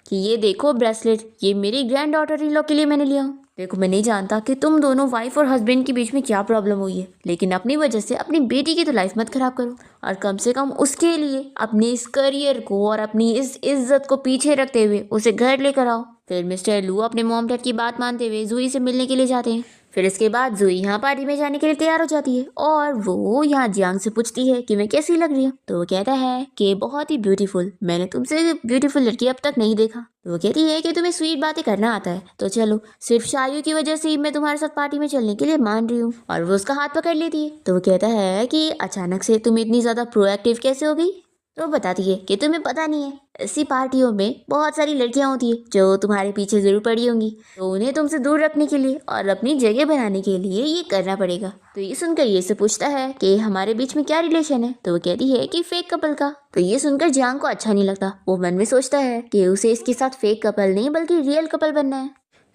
कि ये देखो ब्रेसलेट, ये मेरी ग्रैंड डॉटर इन लोग के लिए मैंने लिया हूँ। देखो मैं नहीं जानता कि तुम दोनों वाइफ और हस्बैंड के बीच में क्या प्रॉब्लम हुई है, लेकिन अपनी वजह से अपनी बेटी की तो लाइफ मत खराब करो और कम से कम उसके लिए अपने इस करियर को और अपनी इस इज्जत को पीछे रखते हुए उसे घर लेकर आओ। फिर मिस्टर लू अपने मॉम डैड की बात मानते हुए जुई से मिलने के लिए जाते हैं। फिर इसके बाद जुई यहाँ पार्टी में जाने के लिए तैयार हो जाती है और वो यहाँ जियांग से पूछती है कि मैं कैसी लग रही हूँ। तो वो कहता है कि बहुत ही ब्यूटीफुल, मैंने तुमसे ब्यूटीफुल लड़की अब तक नहीं देखा। तो वो कहती है कि तुम्हें स्वीट बातें करना आता है, तो चलो सिर्फ शायू की वजह से ही मैं तुम्हारे साथ पार्टी में चलने के लिए मान रही हूँ। और वो उसका हाथ पकड़ लेती है। तो वो कहता है कि अचानक से तुम इतनी ज्यादा प्रोएक्टिव कैसे हो गई। तो बताती है कि तुम्हें पता नहीं है, ऐसी पार्टियों में बहुत सारी लड़कियां होती है जो तुम्हारे पीछे जरूर पड़ी होंगी, तो उन्हें तुमसे दूर रखने के लिए और अपनी जगह बनाने के लिए ये करना पड़ेगा। तो ये सुनकर ये से पूछता है कि हमारे बीच में क्या रिलेशन है। तो वो कहती है कि फेक कपल का। तो ये सुनकर जियांग को अच्छा नहीं लगता। वो मन में सोचता है कि उसे इसके साथ फेक कपल नहीं बल्कि रियल कपल बनना है।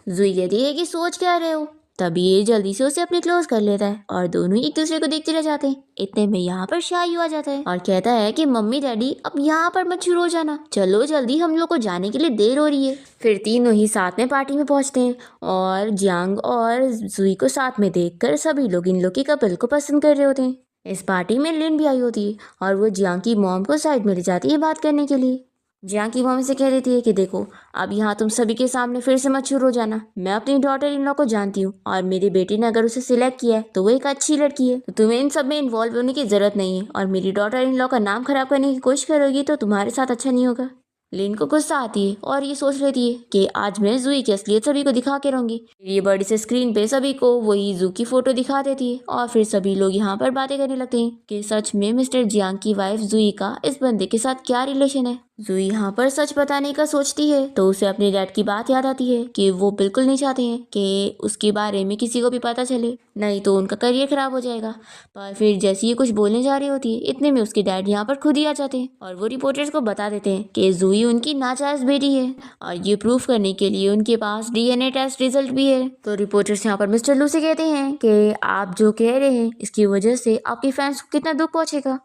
जुई कहती है कि सोच क्या रहे हो। तभी ये जल्दी से उसे अपने क्लोज कर लेता है और दोनों ही एक दूसरे को देखते रह जाते हैं। इतने में यहाँ पर शायू आ जाता है और कहता है कि मम्मी डैडी अब यहाँ पर मत शुरू हो जाना, चलो जल्दी, हम लोग को जाने के लिए देर हो रही है। फिर तीनों ही साथ में पार्टी में पहुंचते हैं और जियांग और जुई को साथ में देखकर सभी लोग इन लोग के कपल को पसंद कर रहे होते हैं। इस पार्टी में लिन भी आई होती है और वो जियांग की मॉम को साइड में ले जाती है बात करने के लिए। जियांग की मम्मी से कह देती है कि देखो अब यहाँ तुम सभी के सामने फिर से मत शुरू हो जाना, मैं अपनी डॉटर इन लॉ को जानती हूँ और मेरी बेटी ने अगर उसे सिलेक्ट किया है तो वो एक अच्छी लड़की है, तो तुम्हें इन सब में इन्वॉल्व होने की जरूरत नहीं है और मेरी डॉटर इन लॉ का नाम खराब करने की कोशिश करोगी तो तुम्हारे साथ अच्छा नहीं होगा। लिन को गुस्सा आती है और ये सोच लेती है कि आज मैं जुई की असलियत सभी को दिखा के रहूंगी। ये बड़ी से स्क्रीन पे सभी को वही जू की फोटो दिखा देती है और फिर सभी लोग यहाँ पर बातें करने लगते हैं कि सच में मिस्टर जियांग की वाइफ जुई का इस बंदे के साथ क्या रिलेशन है। जुई यहाँ पर सच बताने का सोचती है तो उसे अपने डैड की बात याद आती है कि वो बिल्कुल नहीं चाहते हैं कि उसके बारे में किसी को भी पता चले, नहीं तो उनका करियर खराब हो जाएगा। पर फिर जैसे ये कुछ बोलने जा रही होती है इतने में उसके डैड यहाँ पर खुद ही आ जाते हैं और वो रिपोर्टर्स को बता देते हैं कि जुई उनकी नाजायज बेटी है और ये प्रूफ करने के लिए उनके पास डीएनए टेस्ट रिजल्ट भी है। तो रिपोर्टर्स यहाँ पर मिस्टर लू से कहते हैं कि आप जो कह रहे हैं इसकी वजह से आपके फैंस को कितना दुख पहुंचेगा।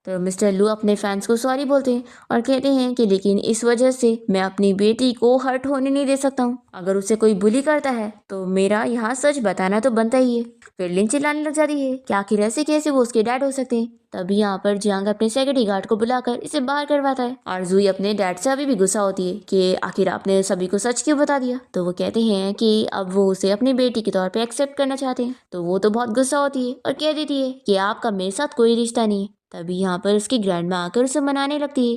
तो मिस्टर लू अपने फैंस को सॉरी बोलते हैं और कहते हैं कि लेकिन इस वजह से मैं अपनी बेटी को हर्ट होने नहीं दे सकता हूँ। अगर उसे कोई बुली करता है तो मेरा यहाँ सच बताना तो बनता ही है। फिर लिन चिल्लाने लग जाती है कि आखिर ऐसे कैसे वो उसके डैड हो सकते हैं। तभी यहाँ पर जियांग अपने सिक्योरिटी गार्ड को बुलाकर इसे बाहर करवाता है और जुई अपने डैड से अभी भी गुस्सा होती है कि आखिर आपने सभी को सच क्यों बता दिया। तो वो कहते हैं कि अब वो उसे अपनी बेटी के तौर पे एक्सेप्ट करना चाहते हैं। तो वो तो बहुत गुस्सा होती है और कह देती है कि आपका मेरे साथ कोई रिश्ता नहीं है। तभी यहाँ पर उसकी ग्रैंडमा आकर उसे मनाने लगती है,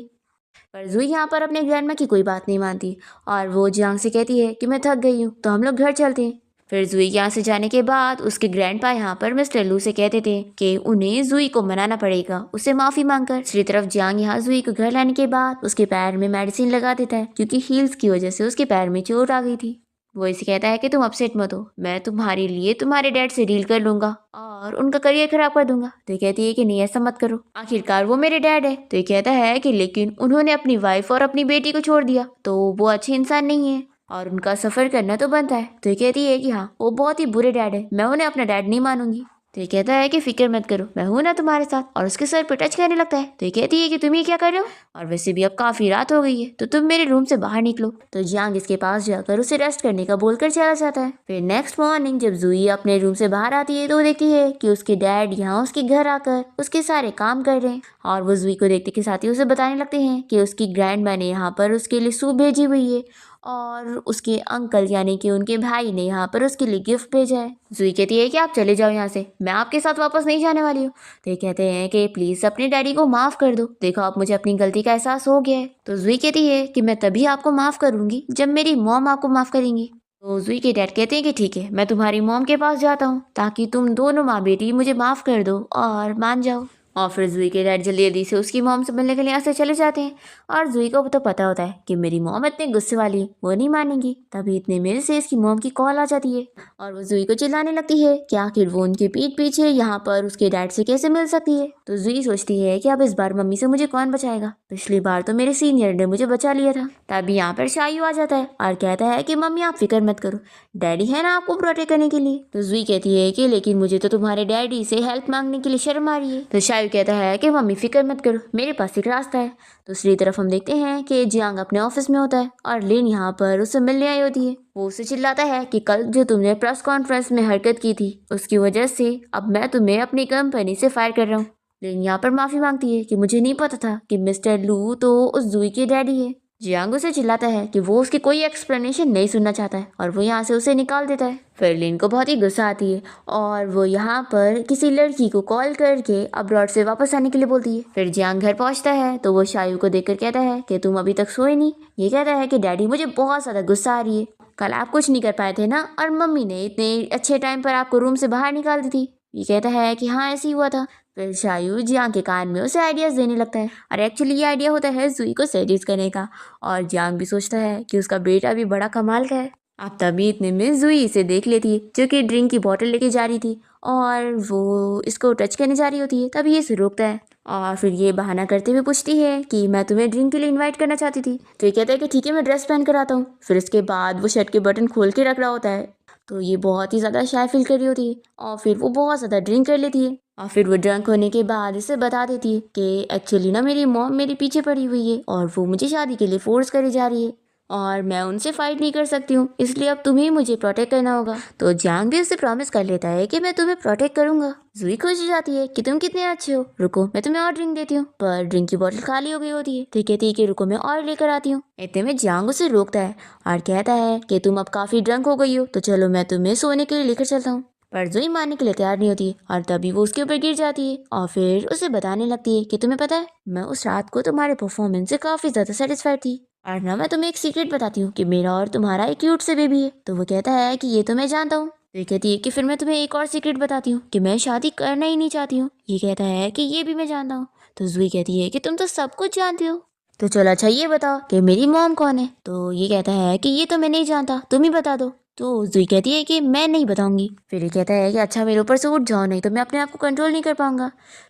पर जुई यहाँ पर अपने ग्रैंडमा की कोई बात नहीं मानती और वो जियांग से कहती है कि मैं थक गई हूँ तो हम लोग घर चलते हैं। फिर जुई यहाँ से जाने के बाद उसके ग्रैंडपा यहाँ पर मिस्टर लू से कहते थे कि उन्हें जुई को मनाना पड़ेगा उसे माफी मांगकर। दूसरी तरफ जियांग यहाँ जुई को घर लाने के बाद उसके पैर में मेडिसिन लगा देता है क्योंकि हील्स की वजह से उसके पैर में चोट आ गई थी। वो इसे कहता है कि तुम अपसेट मत हो, मैं तुम्हारे लिए तुम्हारे डैड से डील कर लूंगा और उनका करियर खराब कर दूंगा। तो ये कहती है कि नहीं ऐसा मत करो, आखिरकार वो मेरे डैड है। तो ये कहता है कि लेकिन उन्होंने अपनी वाइफ और अपनी बेटी को छोड़ दिया तो वो अच्छे इंसान नहीं है और उनका सफर करना तो बनता है। तो ये कहती है कि हाँ वो बहुत ही बुरे डैड है, मैं उन्हें अपना डैड नहीं मानूंगी। तो ये कहता है कि फिक्र मत करो, मैं हूं ना तुम्हारे साथ, और उसके सर पर टच करने लगता है। तो ये कहती है कि तुम ये क्या कर रहे हो, और वैसे भी अब काफी रात हो गई है तो तुम मेरे रूम से बाहर निकलो। तो जियांग इसके पास जाकर उसे रेस्ट करने का बोलकर चला जाता है। फिर नेक्स्ट मॉर्निंग जब जुई अपने रूम से बाहर आती है तो वो देखती है कि उसके डैड यहाँ उसके घर आकर उसके सारे काम कर रहे हैं और वो जुई को देखते के साथ ही उसे बताने लगते हैं कि उसकी ग्रैंडमा ने यहाँ पर उसके लिए सूप भेजी हुई है और उसके अंकल यानी कि उनके भाई ने यहाँ पर उसके लिए गिफ्ट भेजा है। जुई कहती है कि आप चले जाओ यहाँ से, मैं आपके साथ वापस नहीं जाने वाली हूँ। तो ये कहते हैं कि प्लीज अपने डैडी को माफ कर दो, देखो आप मुझे अपनी गलती का एहसास हो गया है। तो जुई कहती है कि मैं तभी आपको माफ करूंगी जब मेरी मॉम आपको माफ करेंगी। तो जुई के डैड कहते हैं कि ठीक है, मैं तुम्हारी मॉम के पास जाता हूँ ताकि तुम दोनों माँ बेटी मुझे माफ कर दो और मान जाओ। और फिर जुई के डैड जल्दी जल्दी से उसकी मॉम से मिलने के लिए यहाँ से चले जाते हैं और जुई को तो पता होता है कि मेरी मॉम इतने गुस्से वाली है, वो नहीं मानेंगी। तभी इतने मेरे से इसकी मॉम की कॉल आ जाती है और वो जुई को चिल्लाने लगती है कि आखिर वो उनके पीठ पीछे यहाँ पर उसके डैड से कैसे मिल सकती है। तो जुई सोचती है कि अब इस बार मम्मी से मुझे कौन बचाएगा, पिछली बार तो मेरे सीनियर ने मुझे बचा लिया था। तभी यहाँ पर शायू आ जाता है और कहता है कि मम्मी आप फिक्र मत करो, डैडी है ना आपको प्रोटेक्ट करने के लिए। तो जुई कहती है कि लेकिन मुझे तो तुम्हारे डैडी से हेल्प मांगने के लिए शर्म आ रही है। तो शायू कहता है कि मम्मी फिक्र मत करो, मेरे पास एक रास्ता है। दूसरी तरफ हम देखते हैं कि जियांग अपने ऑफिस में होता है और लिन यहाँ पर उससे मिलने आई होती है। वो उसे चिल्लाता है कि कल जो तुमने प्रेस कॉन्फ्रेंस में हरकत की थी उसकी वजह से अब मैं तुम्हें अपनी कंपनी से फायर कर रहा हूँ। लिन यहाँ पर माफी मांगती है कि मुझे नहीं पता था कि मिस्टर लू तो उस जुई के डैडी है। जियांग उसे चिल्लाता है कि वो उसकी कोई एक्सप्लेनेशन नहीं सुनना चाहता है और वो यहाँ से उसे निकाल देता है। फिर लिन को बहुत ही गुस्सा आती है और वो यहाँ पर किसी लड़की को कॉल करके अब्रॉड से वापस आने के लिए बोलती है। फिर जियांग घर पहुँचता है तो वो शायू को देखकर कहता है कि तुम अभी तक सोए नहीं। ये कहता है कि डैडी मुझे बहुत ज़्यादा गुस्सा आ रही है, कल आप कुछ नहीं कर पाए थे ना और मम्मी ने इतने अच्छे टाइम पर आपको रूम से बाहर निकाल दी थी। ये कहता है कि हाँ ऐसे ही हुआ था। फिर शायू जियांग के कान में उसे आइडियाज देने लगता है और एक्चुअली ये आइडिया होता है जुई को सेड्यूस करने का और जियांग भी सोचता है कि उसका बेटा भी बड़ा कमाल का है। अब तभी इतने में जुई इसे देख लेती है जो कि ड्रिंक की बोतल लेके जा रही थी और वो इसको टच करने जा रही होती है। तभी ये इसे रोकता है और फिर ये बहाना करते हुए पूछती है कि मैं तुम्हें ड्रिंक के लिए इनवाइट करना चाहती थी। तो ये कहता है कि ठीक है मैं ड्रेस पहन कर आता हूँ। फिर इसके बाद वो शर्ट के बटन खोल के रख रहा होता है तो ये बहुत ही ज़्यादा शाय फील कर रही होती है और फिर वो बहुत ज़्यादा ड्रिंक कर लेती है और फिर वो ड्रंक होने के बाद इसे बता देती है कि एक्चुअली ना मेरी मॉम मेरे पीछे पड़ी हुई है और वो मुझे शादी के लिए फोर्स करे जा रही है और मैं उनसे फाइट नहीं कर सकती हूँ, इसलिए अब तुम्हें मुझे प्रोटेक्ट करना होगा। तो जियांग भी उससे प्रॉमिस कर लेता है कि मैं तुम्हें प्रोटेक्ट करूंगा। जुई खुश हो जाती है कि तुम कितने अच्छे हो, रुको मैं तुम्हें और ड्रिंक देती हूँ। पर ड्रिंक की बोतल खाली हो गई होती है तो कहती है कि रुको मैं और लेकर आती हूँ। इतने में जियांग उसे रोकता है और कहता है कि तुम अब काफी ड्रंक हो गई हो तो चलो मैं तुम्हें सोने के लिए लेकर चलता हूँ। पर जुई मानने के लिए तैयार नहीं होती और तभी वो उसके ऊपर गिर जाती है और फिर उसे बताने लगती है कि तुम्हें पता है मैं उस रात को तुम्हारे परफॉर्मेंस से काफी ज्यादा सेटिस्फाइड थी और ना मैं तुम्हें एक सीक्रेट बताती हूँ कि मेरा और तुम्हारा एक क्यूट से बेबी है। तो वो कहता है कि ये तो मैं जानता हूँ। तो ये कहती है कि फिर मैं तुम्हें एक और सीक्रेट बताती हूँ कि मैं शादी करना ही नहीं चाहती हूँ। ये कहता है कि ये भी मैं जानता हूँ। तो जुई कहती है कि तुम तो सब कुछ जानती हो, तो चलो अच्छा ये बताओ कि मेरी मॉम कौन है। तो ये कहता है कि ये तो मैं नहीं जानता, तुम ही बता दो। तो जुई कहती है कि मैं नहीं बताऊंगी। फिर ये कहता है कि अच्छा मेरे ऊपर से उठ जाओ नहीं तो मैं अपने आप को कंट्रोल नहीं कर पाऊंगा।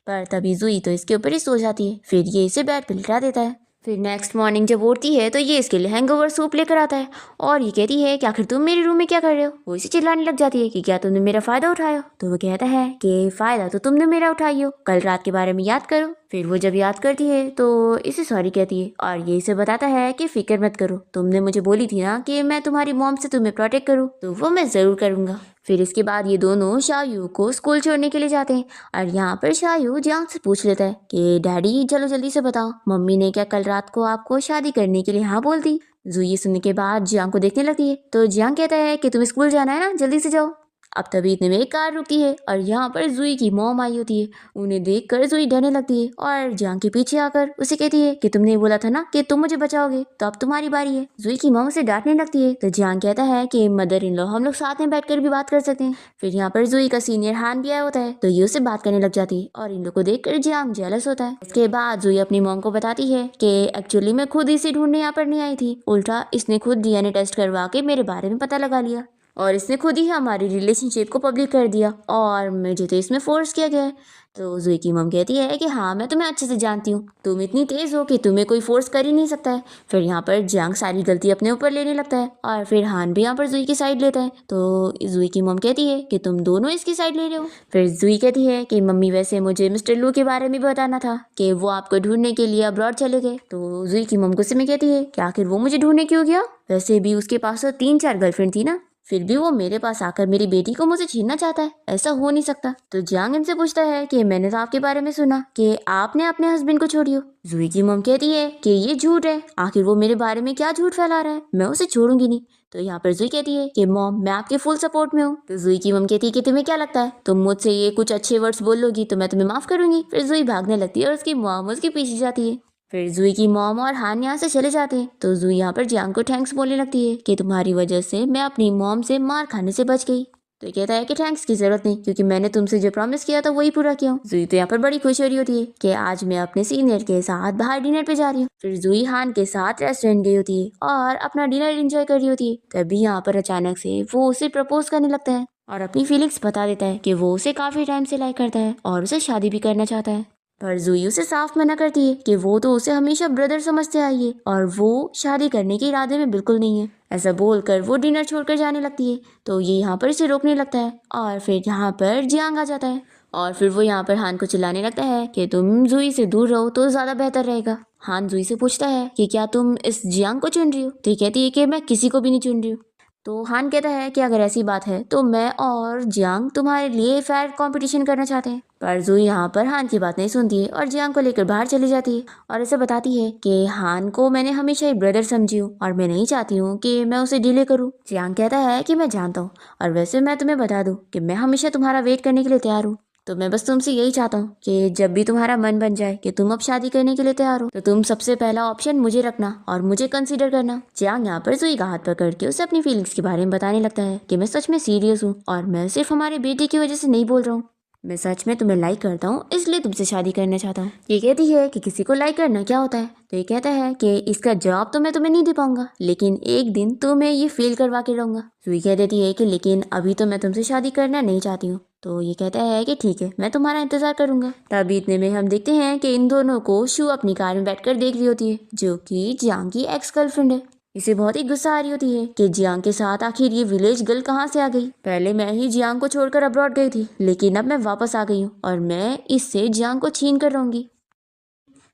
पर तभी जुई तो इसके ऊपर ही सो जाती है। फिर ये इसे बेड पे लिटा देता है। फिर नेक्स्ट मॉर्निंग जब उठती है तो ये इसके लिए हैंगओवर सूप लेकर आता है और ये कहती है कि आखिर तुम मेरे रूम में क्या कर रहे हो। वो इसे चिल्लाने लग जाती है कि क्या तुमने मेरा फायदा उठाया। तो वो कहता है कि फायदा तो तुमने मेरा उठाई हो, कल रात के बारे में याद करो। फिर वो जब याद करती है तो इसे सॉरी कहती है और ये इसे बताता है कि फिक्र मत करो, तुमने मुझे बोली थी ना कि मैं तुम्हारी मॉम से तुम्हें प्रोटेक्ट करूँ, तो वो मैं ज़रूर करूँगा। फिर इसके बाद ये दोनों शायू को स्कूल छोड़ने के लिए जाते हैं और यहाँ पर शायू जियांग से पूछ लेता है कि डैडी चलो जल्दी से बताओ, मम्मी ने क्या कल रात को आपको शादी करने के लिए हाँ बोल दी? जू ये सुनने के बाद जियांग को देखने लगती है तो जियांग कहता है कि तुम्हें स्कूल जाना है ना, जल्दी से जाओ। अब तभी इतने में एक कार रुकती है और यहाँ पर जुई की मॉम आई होती है। उन्हें देखकर जुई डरने लगती है और जियांग के पीछे आकर उसे कहती है कि तुमने बोला था ना कि तुम मुझे बचाओगे, तो अब तुम्हारी बारी है। जुई की मॉम उसे डांटने लगती है तो जियांग कहता है कि मदर इन लॉ हम लोग साथ में बैठकर भी बात कर सकते हैं। फिर यहाँ पर जुई का सीनियर हान भी आया होता है तो ये उससे बात करने लग जाती है और इन लोग को देखकर जियांग जेलस होता है। इसके बाद जुई अपनी मॉम को बताती है कि एक्चुअली मैं खुद इसे ढूंढने यहाँ पर नहीं आई थी, उल्टा इसने खुद डीएनए टेस्ट करवा के मेरे बारे में पता लगा लिया और इसने खुद ही हमारी रिलेशनशिप को पब्लिक कर दिया और मुझे तो इसमें फोर्स किया गया है। तो जुई की मम कहती है कि हाँ मैं तुम्हें अच्छे से जानती हूँ, तुम इतनी तेज़ हो कि तुम्हें कोई फोर्स कर ही नहीं सकता है। फिर यहाँ पर जियांग सारी गलती अपने ऊपर लेने लगता है और फिर हान भी यहाँ पर जुई की साइड लेता है। तो जुई की मम कहती है कि तुम दोनों इसकी साइड ले रहे हो। फिर जुई कहती है कि मम्मी वैसे मुझे मिस्टर लू के बारे में भी बताना था कि वो आपको ढूंढने के लिए अब्रॉड चले गए। तो जुई की मम गुस्से में कहती है कि आखिर वो मुझे ढूंढने क्यों गया, वैसे भी उसके पास तो 3-4 गर्लफ्रेंड थी ना, फिर भी वो मेरे पास आकर मेरी बेटी को मुझसे छीनना चाहता है, ऐसा हो नहीं सकता। तो जियांग इनसे पूछता है कि मैंने तो आपके बारे में सुना कि आपने अपने हस्बैंड को छोड़ी हो। जुई की मम कहती है कि ये झूठ है, आखिर वो मेरे बारे में क्या झूठ फैला रहा है, मैं उसे छोड़ूंगी नहीं। तो यहाँ पर जुई कहती है कि मॉम मैं आपके फुल सपोर्ट में हूँ। तो जुई की मम कहती है कि तुम्हें क्या लगता है तुम मुझसे ये कुछ अच्छे वर्ड्स बोल लोगी तो मैं तुम्हें माफ करूंगी। फिर जुई भागने लगती है और उसकी मॉम उसके पीछे जाती है। फिर जुई की मॉम और हान यहाँ से चले जाते हैं तो जुई यहाँ पर जियांग को थैंक्स बोलने लगती है कि तुम्हारी वजह से मैं अपनी मॉम से मार खाने से बच गई। तो ये कहता है कि थैंक्स की जरूरत नहीं, क्योंकि मैंने तुमसे जो प्रॉमिस किया था वही पूरा किया हूँ। जुई तो यहाँ पर बड़ी खुश हो रही होती है कि आज मैं अपने सीनियर के साथ बाहर डिनर पे जा रही हूँ। फिर जुई हान के साथ रेस्टोरेंट गई होती है और अपना डिनर एंजॉय कर रही होती है। तभी यहाँ पर अचानक से वो उसे प्रपोज करने लगता है और अपनी फीलिंग्स बता देता है कि वो उसे काफी टाइम से लाइक करता है और उसे शादी भी करना चाहता है। पर जुई उसे साफ मना करती है कि वो तो उसे हमेशा ब्रदर समझते आई है और वो शादी करने के इरादे में बिल्कुल नहीं है। ऐसा बोलकर वो डिनर छोड़कर जाने लगती है तो ये यहाँ पर इसे रोकने लगता है और फिर यहाँ पर जियांग आ जाता है और फिर वो यहाँ पर हान को चिल्लाने लगता है कि तुम जुई से दूर रहो तो ज़्यादा बेहतर रहेगा। हान जुई से पूछता है कि क्या तुम इस जियांग को चुन रही हो, तो ये कहती है कि मैं किसी को भी नहीं चुन रही हूँ। तो हान कहता है कि अगर ऐसी बात है तो मैं और जियांग तुम्हारे लिए फेयर कंपटीशन करना चाहते हैं। पर जुई यहाँ पर हान की बात नहीं सुनती है और जियांग को लेकर बाहर चली जाती है और इसे बताती है कि हान को मैंने हमेशा एक ब्रदर समझी हूँ और मैं नहीं चाहती हूँ कि मैं उसे डिले करूँ। जियांग कहता है कि मैं जानता हूँ और वैसे मैं तुम्हें बता दूँ कि मैं हमेशा तुम्हारा वेट करने के लिए तैयार हूँ, तो मैं बस तुमसे यही चाहता हूँ कि जब भी तुम्हारा मन बन जाए कि तुम अब शादी करने के लिए तैयार हो तो तुम सबसे पहला ऑप्शन मुझे रखना और मुझे कंसीडर करना। जियांग यहाँ पर जुई का हाथ पकड़ के उसे अपनी फीलिंग्स के बारे में बताने लगता है कि मैं सच में सीरियस हूँ और मैं सिर्फ हमारे बेटे की वजह से नहीं बोल रहा हूँ, मैं सच में तुम्हें लाइक करता हूँ इसलिए तुमसे शादी करना चाहता हूँ। ये कहती है कि किसी को लाइक करना क्या होता है, तो ये कहता है कि इसका जवाब तो मैं तुम्हें नहीं दे पाऊंगा लेकिन एक दिन तुम्हें ये फील करवा के रहूंगा। जुई कह देती है कि लेकिन अभी तो मैं तुमसे शादी करना नहीं चाहती हूँ। तो ये कहता है कि ठीक है मैं तुम्हारा इंतजार करूंगा। तभी इतने में हम देखते हैं कि इन दोनों को शू अपनी कार में बैठकर देख रही होती है जो कि जियांग की एक्स गर्लफ्रेंड है। इसे बहुत ही गुस्सा आ रही होती है कि जियांग के साथ आखिर ये विलेज गर्ल कहाँ से आ गई। पहले मैं ही जियांग को छोड़कर अब्रॉड गई थी लेकिन अब मैं वापस आ गई हूँ और मैं इससे जियांग को छीन कर रहूंगी।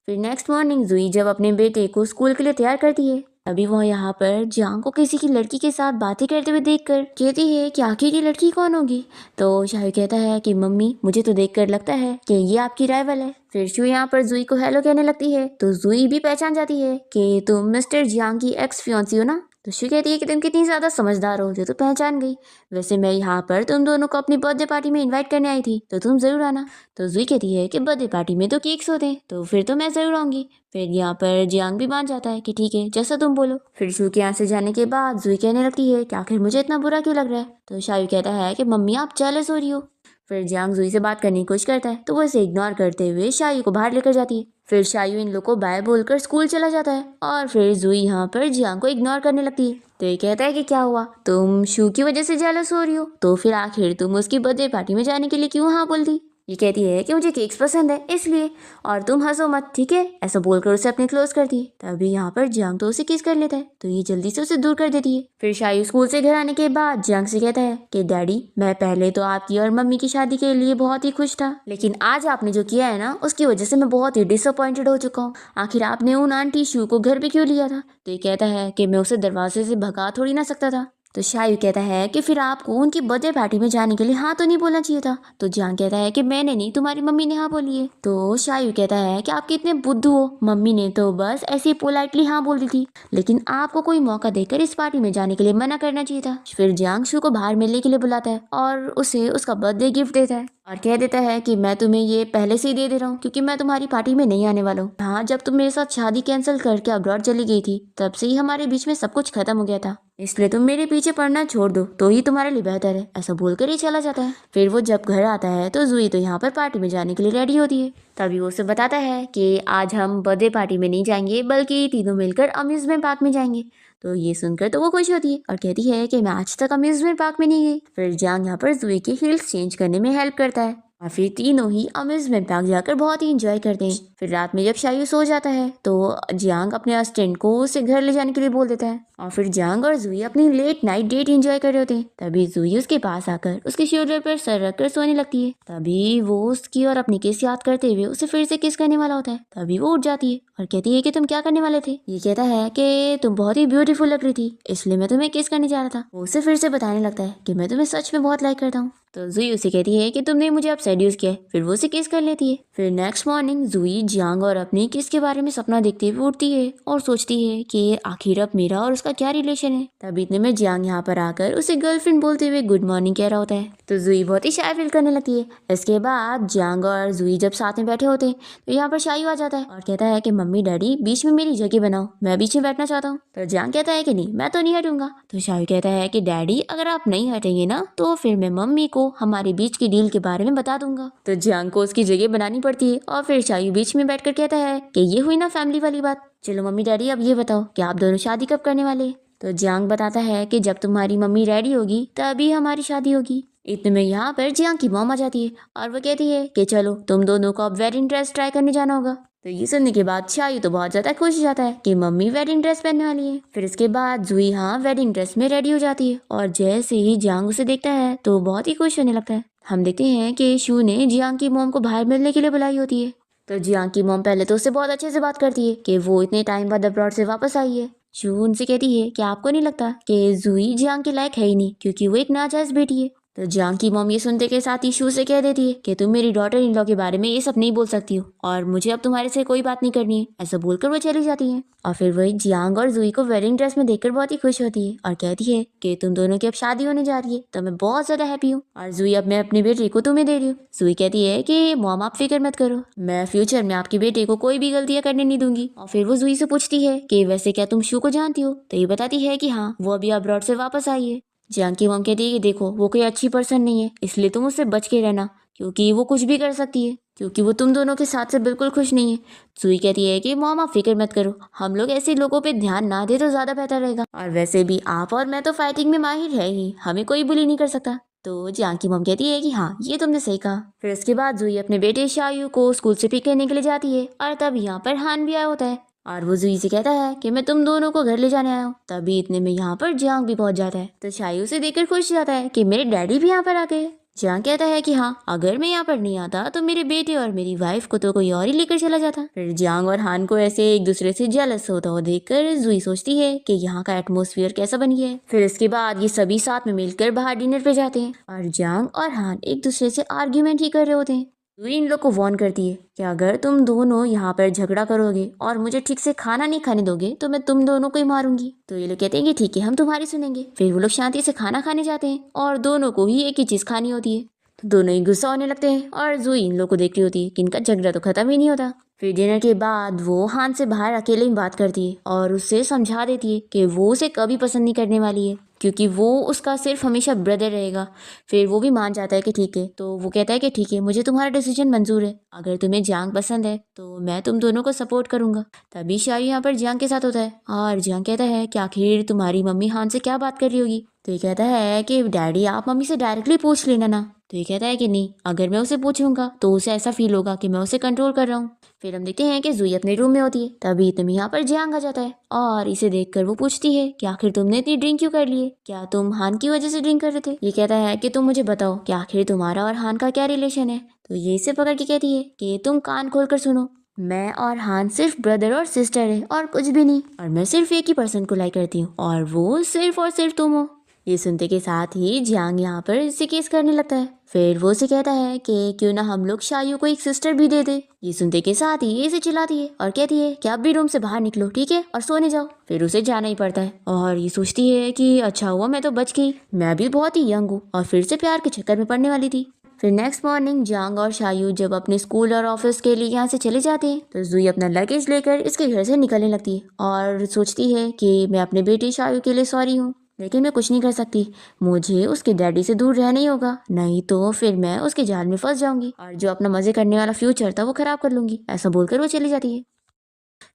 फिर नेक्स्ट मॉर्निंग जुई जब अपने बेटे को स्कूल के लिए तैयार करती है अभी वो यहाँ पर जियांग को किसी की लड़की के साथ बातें करते हुए देखकर कहती है कि आखिर ये लड़की कौन होगी। तो शायू कहता है कि मम्मी मुझे तो देखकर लगता है कि ये आपकी राइवल है। फिर शू यहाँ पर जुई को हेलो कहने लगती है तो जुई भी पहचान जाती है कि तुम मिस्टर जियांग की एक्स फियांसी हो ना। तो शू कहती है कि तुम कितनी ज़्यादा समझदार हो जो तो पहचान गई, वैसे मैं यहाँ पर तुम दोनों को अपनी बर्थडे पार्टी में इनवाइट करने आई थी तो तुम ज़रूर आना। तो जुई कहती है कि बर्थडे पार्टी में तो केक्स होते हैं तो फिर तो मैं ज़रूर आऊँगी। फिर यहाँ पर जियांग भी मान जाता है कि ठीक है जैसा तुम बोलो। फिर शू के यहाँ से जाने के बाद जुई कहने लगती है कि आखिर मुझे इतना बुरा क्यों लग रहा है। तो शायू कहता है कि मम्मी आप जेलस हो रही हो। फिर जियांग जुई से बात करने की कोशिश करता है तो वो इसे इग्नोर करते हुए शायू को बाहर लेकर जाती है। फिर शायू इन लोग को बाय बोलकर स्कूल चला जाता है और फिर जुई यहाँ पर जियांग को इग्नोर करने लगती है। तो ये कहता है कि क्या हुआ, तुम शू की वजह से जेलस हो रही हो तो फिर आखिर तुम उसकी बर्थडे पार्टी में जाने के लिए क्यों हाँ बोल दी। ये कहती है कि मुझे केक्स पसंद है इसलिए, और तुम हंसो मत, ठीक है, ऐसा बोलकर उसे अपने क्लोज करती है। तभी यहाँ पर जियांग तो उसे किस कर लेता है, तो ये जल्दी से उसे दूर कर देती है। फिर शायू स्कूल से घर आने के बाद जियांग से कहता है कि डैडी, मैं पहले तो आपकी और मम्मी की शादी के लिए बहुत ही खुश था, लेकिन आज आपने जो किया है ना, उसकी वजह से मैं बहुत ही डिसअपॉइंटेड हो चुका हूँ। आखिर आपने उन आंटी शू को घर पे क्यों लिया था? तो ये कहता है कि मैं उसे दरवाजे से भगा थोड़ी ना सकता था। तो शायू कहता है कि फिर आपको उनकी बर्थडे पार्टी में जाने के लिए हाँ तो नहीं बोलना चाहिए था। तो जियांग कहता है कि मैंने नहीं, तुम्हारी मम्मी ने हाँ बोली है। तो शायू कहता है कि आप कितने बुद्धू हो, मम्मी ने तो बस ऐसे ही पोलाइटली हाँ बोल दी थी, लेकिन आपको कोई मौका देकर इस पार्टी में जाने के लिए मना करना चाहिए था। फिर जियांग शू को बाहर मिलने के लिए बुलाता है और उसे उसका बर्थडे गिफ्ट देता है और कह देता है कि मैं तुम्हें ये पहले से ही दे रहा हूँ क्योंकि मैं तुम्हारी पार्टी में नहीं आने वाला हूँ। हाँ, जब तुम मेरे साथ शादी कैंसिल करके अब्रॉड चली गई थी तब से ही हमारे बीच में सब कुछ खत्म हो गया था, इसलिए तुम मेरे पीछे पड़ना छोड़ दो तो ही तुम्हारे लिए बेहतर है। ऐसा बोलकर ही चला जाता है। फिर वो जब घर आता है तो जुई तो यहाँ पर पार्टी में जाने के लिए रेडी होती है। तभी वो उसे बताता है कि आज हम बर्थडे पार्टी में नहीं जाएंगे बल्कि तीनों मिलकर अम्यूजमेंट पार्क में जाएंगे। तो ये सुनकर तो वो खुश होती है और कहती है कि मैं आज तक अम्यूजमेंट पार्क में नहीं गई। फिर जियांग यहाँ पर जुई की हील्स चेंज करने में हेल्प करता है और फिर तीनों ही अम्यूजमेंट पार्क जाकर बहुत ही इंजॉय करते हैं। फिर रात में जब शायू सो जाता है तो जियांग अपने असिस्टेंट को उसे घर ले जाने के लिए बोल देता है और फिर जियांग और जुई अपनी लेट नाइट डेट एंजॉय कर रहे होते हैं। तभी जुई उसके पास आकर उसके शोल्डर पर सर रखकर सोने लगती है। तभी वो उसकी और अपनी किस याद करते हुए उसे फिर से किस करने वाला होता है। तभी वो उठ जाती है और कहती है कि तुम क्या करने वाले थे? ये कहता है कि तुम बहुत ही ब्यूटीफुल लग रही थी इसलिए मैं तुम्हें किस करने जा रहा था। वो उसे फिर से बताने लगता है कि मैं तुम्हें सच में बहुत लाइक करता हूँ। तो जुई उसे कहती है कि तुमने मुझे अब सेड्यूस किया है। फिर वो उसे किस कर लेती है। फिर नेक्स्ट मॉर्निंग जुई जियांग और अपनी किस के बारे में सपना देखते हुए उठती है और सोचती है कि आखिर अब मेरा और उसका क्या रिलेशन है। तभी इतने में जियांग यहाँ पर आकर उसे गर्लफ्रेंड बोलते हुए गुड मॉर्निंग कह रहा होता है। तो जुई बहुत ही शाय फील करने लगती है। इसके बाद जियांग और जुई जब साथ में बैठे होते हैं तो यहाँ पर शायू आ जाता है और कहता है कि मम्मी डैडी बीच में मेरी जगह बनाओ, मैं बीच में बैठना चाहता हूँ। तो जियांग कहता है कि नहीं, मैं तो नहीं हटूंगा। तो शायू कहता है कि डैडी अगर आप नहीं हटेंगे ना तो फिर मैं मम्मी को हमारे बीच की डील के बारे में बता दूंगा। तो जियांग को उसकी जगह बनानी पड़ती है और फिर शायू बीच में बैठकर कहता है कि ये हुई ना फैमिली वाली बात। चलो मम्मी डैडी अब ये बताओ कि आप दोनों शादी कब करने वाले हैं? तो जियांग बताता है कि जब तुम्हारी मम्मी रेडी होगी तभी हमारी शादी होगी। इतने में यहाँ पर जियांग की मॉम आ जाती है और वो कहती है कि चलो तुम दोनों को अब वेडिंग ड्रेस ट्राई करने जाना होगा। तो ये सुनने के बाद शायू तो बहुत ज्यादा खुश हो जाता है कि मम्मी वेडिंग ड्रेस पहनने वाली है। फिर इसके बाद जुई यहाँ वेडिंग ड्रेस में रेडी हो जाती है और जैसे ही जियांग उसे देखता है तो बहुत ही खुश होने लगता है। हम देखते हैं कि शू ने जियांग की मॉम को बाहर मिलने के लिए बुलाई होती है। तो जियांग की मॉम पहले तो उससे बहुत अच्छे से बात करती है कि वो इतने टाइम बाद अब्रॉड से वापस आई है। शू उनसे कहती है कि आपको नहीं लगता कि जुई जियांग के लायक है ही नहीं क्योंकि वो एक नाजायज बेटी है। तो जियांग की मॉम ये सुनते के साथ ही शू से कह देती है कि तुम मेरी डॉटर इन लॉ के बारे में ये सब नहीं बोल सकती हो और मुझे अब तुम्हारे से कोई बात नहीं करनी है। ऐसा बोलकर वो चली जाती है और फिर वही जियांग और जुई को वेडिंग ड्रेस में देखकर बहुत ही खुश होती है और कहती है कि तुम दोनों की अब शादी होने जा रही है तो मैं बहुत ज्यादा हैप्पी हूँ और जुई अब मैं अपनी बेटी को तुम्हें दे रही हूँ। जुई कहती है कि मॉम आप फिक्र मत करो, मैं फ्यूचर में आपकी बेटे को कोई भी गलतियां करने नहीं दूंगी। और फिर वो जुई से पूछती है कि वैसे क्या तुम शू को जानती हो? तो ये बताती है कि हाँ, वो अभी अब्रॉड से वापस आई है। जियांग की मॉम कहती है कि देखो वो कोई अच्छी पर्सन नहीं है इसलिए तुम उससे बच के रहना क्योंकि वो कुछ भी कर सकती है, क्योंकि वो तुम दोनों के साथ से बिल्कुल खुश नहीं है। सुई कहती है कि मॉम आप फिक्र मत करो, हम लोग ऐसे लोगों पे ध्यान ना दे तो ज्यादा बेहतर रहेगा और वैसे भी आप और मैं तो फाइटिंग में माहिर है ही, हमें कोई बुली नहीं कर सकता। तो जियांग की मॉम कहती है कि हाँ ये तुमने सही कहा। फिर उसके बाद जुई अपने बेटे शायू को स्कूल से पिक करने के लिए जाती है और तब यहाँ पर हान भी आया होता है और वो जुई से कहता है कि मैं तुम दोनों को घर ले जाने आया हूँ। तभी इतने में यहाँ पर जियांग भी पहुंच जाता है। तो शायू से देखकर खुश जाता है कि मेरे डैडी भी यहाँ पर आ गए। जियांग कहता है कि हाँ, अगर मैं यहाँ पर नहीं आता तो मेरे बेटे और मेरी वाइफ को तो कोई और ही लेकर चला जाता। फिर जियांग और हान को ऐसे एक दूसरे से जेलस होता हुआ देखकर जुई सोचती है कि यहाँ का एटमोस्फियर कैसा बन गया है। फिर इसके बाद ये सभी साथ में मिलकर बाहर डिनर पे जाते हैं और जियांग और हान एक दूसरे से आर्ग्यूमेंट ही कर रहे होते हैं। जुई इन लोग को वार्न करती है कि अगर तुम दोनों यहाँ पर झगड़ा करोगे और मुझे ठीक से खाना नहीं खाने दोगे तो मैं तुम दोनों को ही मारूंगी। तो ये लोग कहते हैं कि ठीक है, हम तुम्हारी सुनेंगे। फिर वो लोग शांति से खाना खाने जाते हैं और दोनों को ही एक ही चीज खानी होती है। तो दोनों ही गुस्सा होने लगते हैं और जुई इन लोग को देख रही होती है कि इनका झगड़ा तो खत्म ही नहीं होता। फिर डिनर के बाद वो हान से बाहर अकेले ही बात करती है और उससे समझा देती है कि वो उसे कभी पसंद नहीं करने वाली है क्योंकि वो उसका सिर्फ हमेशा ब्रदर रहेगा। फिर वो भी मान जाता है कि ठीक है। तो वो कहता है कि ठीक है, मुझे तुम्हारा डिसीजन मंजूर है, अगर तुम्हें जियांग पसंद है तो मैं तुम दोनों को सपोर्ट करूंगा। तभी शायू यहाँ पर जियांग के साथ होता है और जियांग कहता है कि आखिर तुम्हारी मम्मी हान से क्या बात कर रही होगी। तो ये कहता है कि डैडी आप मम्मी से डायरेक्टली पूछ लेना ना। तो ये कहता है कि नहीं, अगर मैं उसे पूछूंगा तो उसे ऐसा फील होगा कि मैं उसे कंट्रोल कर रहा हूँ। फिर हम देखते हैं कि जुई अपने रूम में होती है, तभी इतने यहाँ पर जियांग आ जाता है और इसे देखकर वो पूछती है कि आखिर तुमने इतनी ड्रिंक क्यों कर ली है, क्या तुम हान की वजह से ड्रिंक कर रहे थे। ये कहता है कि तुम मुझे बताओ कि आखिर तुम्हारा और हान का क्या रिलेशन है। तो ये इसे पकड़ के कहती है कि तुम कान खोल कर सुनो, मैं और हान सिर्फ ब्रदर और सिस्टर है और कुछ भी नहीं, और मैं सिर्फ एक ही पर्सन को लाइक करती हूँ और वो सिर्फ और सिर्फ तुम हो। ये सुनते के साथ ही जियांग यहाँ पर इसे केस करने लगता है। फिर वो उसे कहता है कि क्यों ना हम लोग शायू को एक सिस्टर भी दे दे। ये सुनते के साथ ही इसे चिल्लाती है और कहती है कि अब भी रूम से बाहर निकलो, ठीक है, और सोने जाओ। फिर उसे जाना ही पड़ता है और ये सोचती है कि अच्छा हुआ मैं तो बच गई, मैं भी बहुत ही यंग हूँ और फिर से प्यार के चक्कर में पड़ने वाली थी। फिर नेक्स्ट मॉर्निंग जियांग और शायू जब अपने स्कूल और ऑफिस के लिए यहाँ से चले जाते हैं तो जुई अपना लगेज लेकर इसके घर से निकलने लगती है और सोचती है कि मैं अपने बेटे शायू के लिए सॉरी हूँ, लेकिन मैं कुछ नहीं कर सकती, मुझे उसके डैडी से दूर रहना ही होगा, नहीं तो फिर मैं उसके जाल में फंस जाऊंगी और जो अपना मजे करने वाला फ्यूचर था वो खराब कर लूंगी। ऐसा बोलकर वो चली जाती है।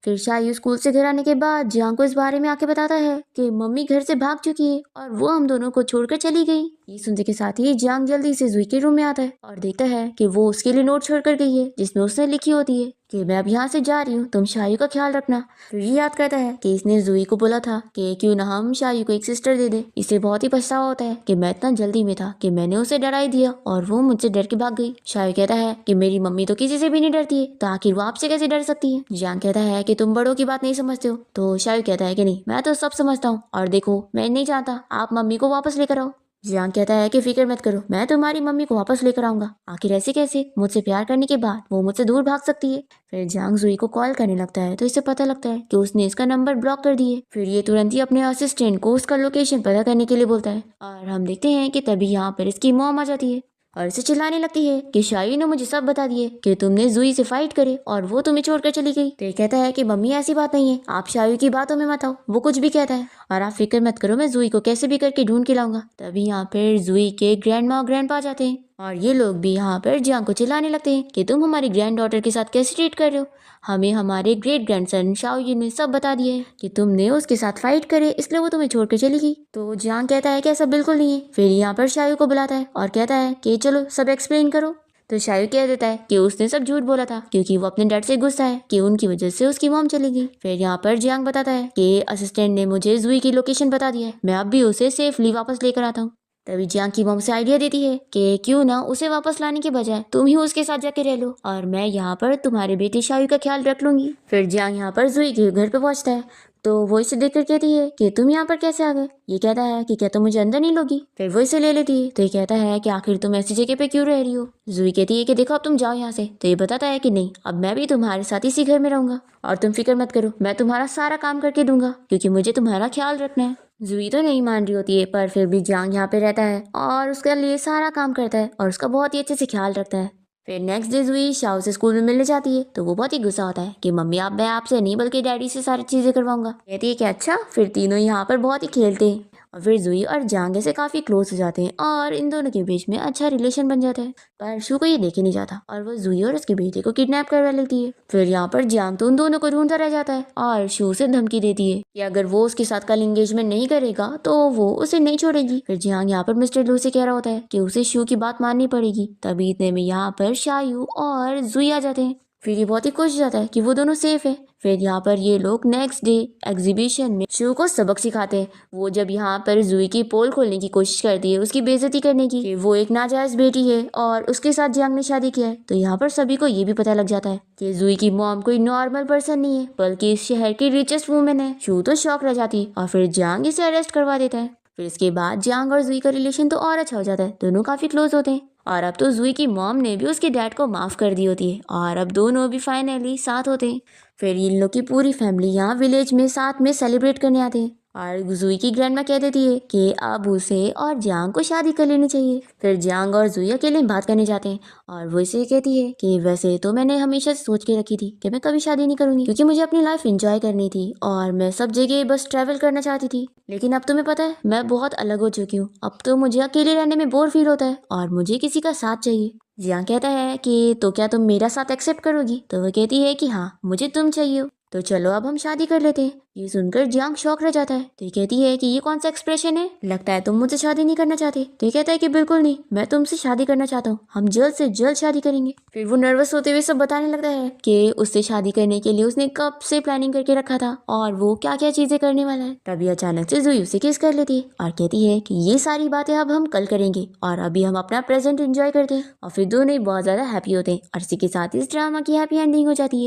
फिर शायू स्कूल से घर आने के बाद जियांग को इस बारे में आके बताता है कि मम्मी घर से भाग चुकी है और वो हम दोनों को छोड़कर चली गई। ये सुनते के साथ ही जियांग जल्दी से जुई के रूम में आता है और देखता है कि वो उसके लिए नोट छोड़ कर गई है जिसमें उसने लिखी होती है कि मैं अब यहाँ से जा रही हूँ, तुम शायू का ख्याल रखना। फिर ये याद करता है कि इसने जुई को बोला था कि क्यों ना हम शायू को एक सिस्टर दे दे। इसे बहुत ही पछतावा होता है कि मैं इतना जल्दी में था कि मैंने उसे डरा ही दिया और वो मुझसे डर के भाग गई। शायू कहता है कि मेरी मम्मी तो किसी से भी नहीं डरती है, तो आखिर वो आपसे कैसे डर सकती है। जियांग कहता है कि तुम बड़ों की बात नहीं समझते हो। तो शायू कहता है कि नहीं, मैं तो सब समझता हूँ और देखो मैं नहीं चाहता आप मम्मी को वापस लेकर आओ। जियांग कहता है कि फिक्र मत करो, मैं तुम्हारी मम्मी को वापस लेकर आऊंगा। आखिर ऐसे कैसे, मुझसे प्यार करने के बाद वो मुझसे दूर भाग सकती है। फिर जियांग जुई को कॉल करने लगता है तो इसे पता लगता है कि उसने इसका नंबर ब्लॉक कर दिए। फिर ये तुरंत ही अपने असिस्टेंट को उसका लोकेशन पता करने के लिए बोलता है और हम देखते हैं कि तभी यहाँ पर इसकी मॉम आ जाती है और इसे चिल्लाने लगती है कि शायू ने मुझे सब बता दिए कि तुमने जुई से फाइट करे और वो तुम्हें छोड़कर चली गई। तो ये कहता है कि मम्मी ऐसी बात नहीं है, आप शायू की बातों में मत आओ, वो कुछ भी कहता है और आप फिक्र मत करो, मैं जुई को कैसे भी करके ढूंढ के लाऊंगा। तभी यहाँ पर जुई के ग्रैंड माँ और ग्रैंड पा जाते हैं और ये लोग भी यहाँ पर जियांग को चिल्लाने लगते हैं कि तुम हमारी ग्रैंड डॉटर के साथ कैसे ट्रीट कर रहे हो, हमें हमारे ग्रेट ग्रैंडसन शाओयू ने सब बता दिया है कि तुमने उसके साथ फाइट करे इसलिए वो तुम्हें छोड़कर चली गई। तो जियांग कहता है कि ऐसा बिल्कुल नहीं है। फिर यहाँ पर शायू को बुलाता है और कहता है कि चलो सब एक्सप्लेन करो। तो शायू कह देता है कि उसने सब झूठ बोला था क्योंकि वो अपने डैड से गुस्सा है कि उनकी वजह से उसकी मॉम चली गई। फिर यहाँ पर जियांग बताता है कि असिस्टेंट ने मुझे जुई की लोकेशन बता दिया है, मैं अब भी उसे सेफली वापस लेकर आता हूँ। तभी जियांग की मॉम से आइडिया देती है कि क्यों ना उसे वापस लाने के बजाय तुम ही उसके साथ जाके रह लो और मैं यहाँ पर तुम्हारे बेटे शायू का ख्याल रख लूंगी। फिर जियांग यहाँ पर जुई के घर पे पहुंचता है तो वो इसे देखकर कहती है कि तुम यहाँ पर कैसे आ गए। ये कहता है कि क्या तुम मुझे अंदर नहीं लोगी। फिर वो इसे ले लेती है तो ये कहता है कि आखिर तुम ऐसी जगह पे क्यों रह रही हो। जुई कहती है कि देखो अब तुम जाओ यहाँ से। तो ये बताता है कि नहीं, अब मैं भी तुम्हारे साथ इसी घर में रहूंगा और तुम फिक्र मत करो, मैं तुम्हारा सारा काम करके दूंगा क्योंकि मुझे तुम्हारा ख्याल रखना है। जुई तो नहीं मान रही होती है पर फिर भी जियांग यहाँ पे रहता है और उसके लिए सारा काम करता है और उसका बहुत ही अच्छे से ख्याल रखता है। फिर नेक्स्ट डे जुई शाओ से स्कूल में मिलने जाती है तो वो बहुत ही गुस्सा होता है कि मम्मी आप मैं आपसे नहीं बल्कि डैडी से सारी चीजें करवाऊंगा। कहती है कि अच्छा। फिर तीनों यहाँ पर बहुत ही खेलते हैं और फिर जुई और जियांग से काफी क्लोज हो जाते हैं और इन दोनों के बीच में अच्छा रिलेशन बन जाता है। पर शू को ये देखे नहीं जाता और वो जुई और उसके बेटे को किडनैप करवा लेती है। फिर यहाँ पर जियांग तो उन दोनों को ढूंढता रह जाता है और शू से धमकी देती है कि अगर वो उसके साथ कल एंगेजमेंट नहीं करेगा तो वो उसे नहीं छोड़ेगी। फिर जियांग यहाँ पर मिस्टर लू से कह रहा होता है कि उसे शू की बात माननी पड़ेगी। तभी इतने में यहाँ पर शायू और जुई आ जाते हैं। फिर ये बहुत ही खुश हो जाता है कि वो दोनों सेफ है। फिर यहाँ पर ये लोग नेक्स्ट डे एग्जीबिशन में शू को सबक सिखाते हैं। वो जब यहाँ पर जुई की पोल खोलने की कोशिश करती है उसकी बेइज्जती करने की, कि वो एक नाजायज बेटी है और उसके साथ जियांग ने शादी किया है, तो यहाँ पर सभी को ये भी पता लग जाता है कि जुई की मॉम कोई नॉर्मल पर्सन नहीं है बल्कि इस शहर की रिचेस्ट वुमेन है। शू तो शॉक रह जाती है और फिर जियांग इसे अरेस्ट करवा देता है। फिर इसके बाद जियांग और जुई का रिलेशन तो और अच्छा हो जाता है, दोनों काफी क्लोज होते हैं और अब तो जुई की मॉम ने भी उसके डैड को माफ कर दी होती है और अब दोनों भी फाइनली साथ होते हैं। फिर इन लोग की पूरी फैमिली यहाँ विलेज में साथ में सेलिब्रेट करने आते हैं और जुई की ग्रैंडमा कह देती है कि अब उसे और जियांग को शादी कर लेनी चाहिए। फिर जियांग और जुई अकेले बात करने जाते हैं और वो इसे कहती है कि वैसे तो मैंने हमेशा से सोच के रखी थी कि मैं कभी शादी नहीं करूंगी क्योंकि मुझे अपनी लाइफ एंजॉय करनी थी और मैं सब जगह बस ट्रैवल करना चाहती थी, लेकिन अब तुम्हें पता है मैं बहुत अलग हो चुकी हूँ। अब तो मुझे अकेले रहने में बोर फील होता है और मुझे किसी का साथ चाहिए। जियांग कहता है कि तो क्या तुम मेरा साथ एक्सेप्ट करोगी। तो वो कहती है कि हाँ मुझे तुम चाहिए हो। तो चलो अब हम शादी कर लेते हैं। ये सुनकर जियांग शॉक रह जाता है। तो ये कहती है कि ये कौन सा एक्सप्रेशन है, लगता है तुम मुझसे शादी नहीं करना चाहते। तो ये कहता है कि बिल्कुल नहीं, मैं तुमसे शादी करना चाहता हूँ, हम जल्द से जल्द शादी करेंगे। फिर वो नर्वस होते हुए सब बताने लगता है कि उससे शादी करने के लिए उसने कब से प्लानिंग करके रखा था और वो क्या क्या चीजें करने वाला है। तभी अचानक से जुई उसे किस कर लेती है और कहती है कि ये सारी बातें अब हम कल करेंगे और अभी हम अपना प्रेजेंट एंजॉय करते हैं। और फिर दोनों ही बहुत ज्यादा हैप्पी होते हैं और इसी के साथ इस ड्रामा की हैप्पी एंडिंग हो जाती है।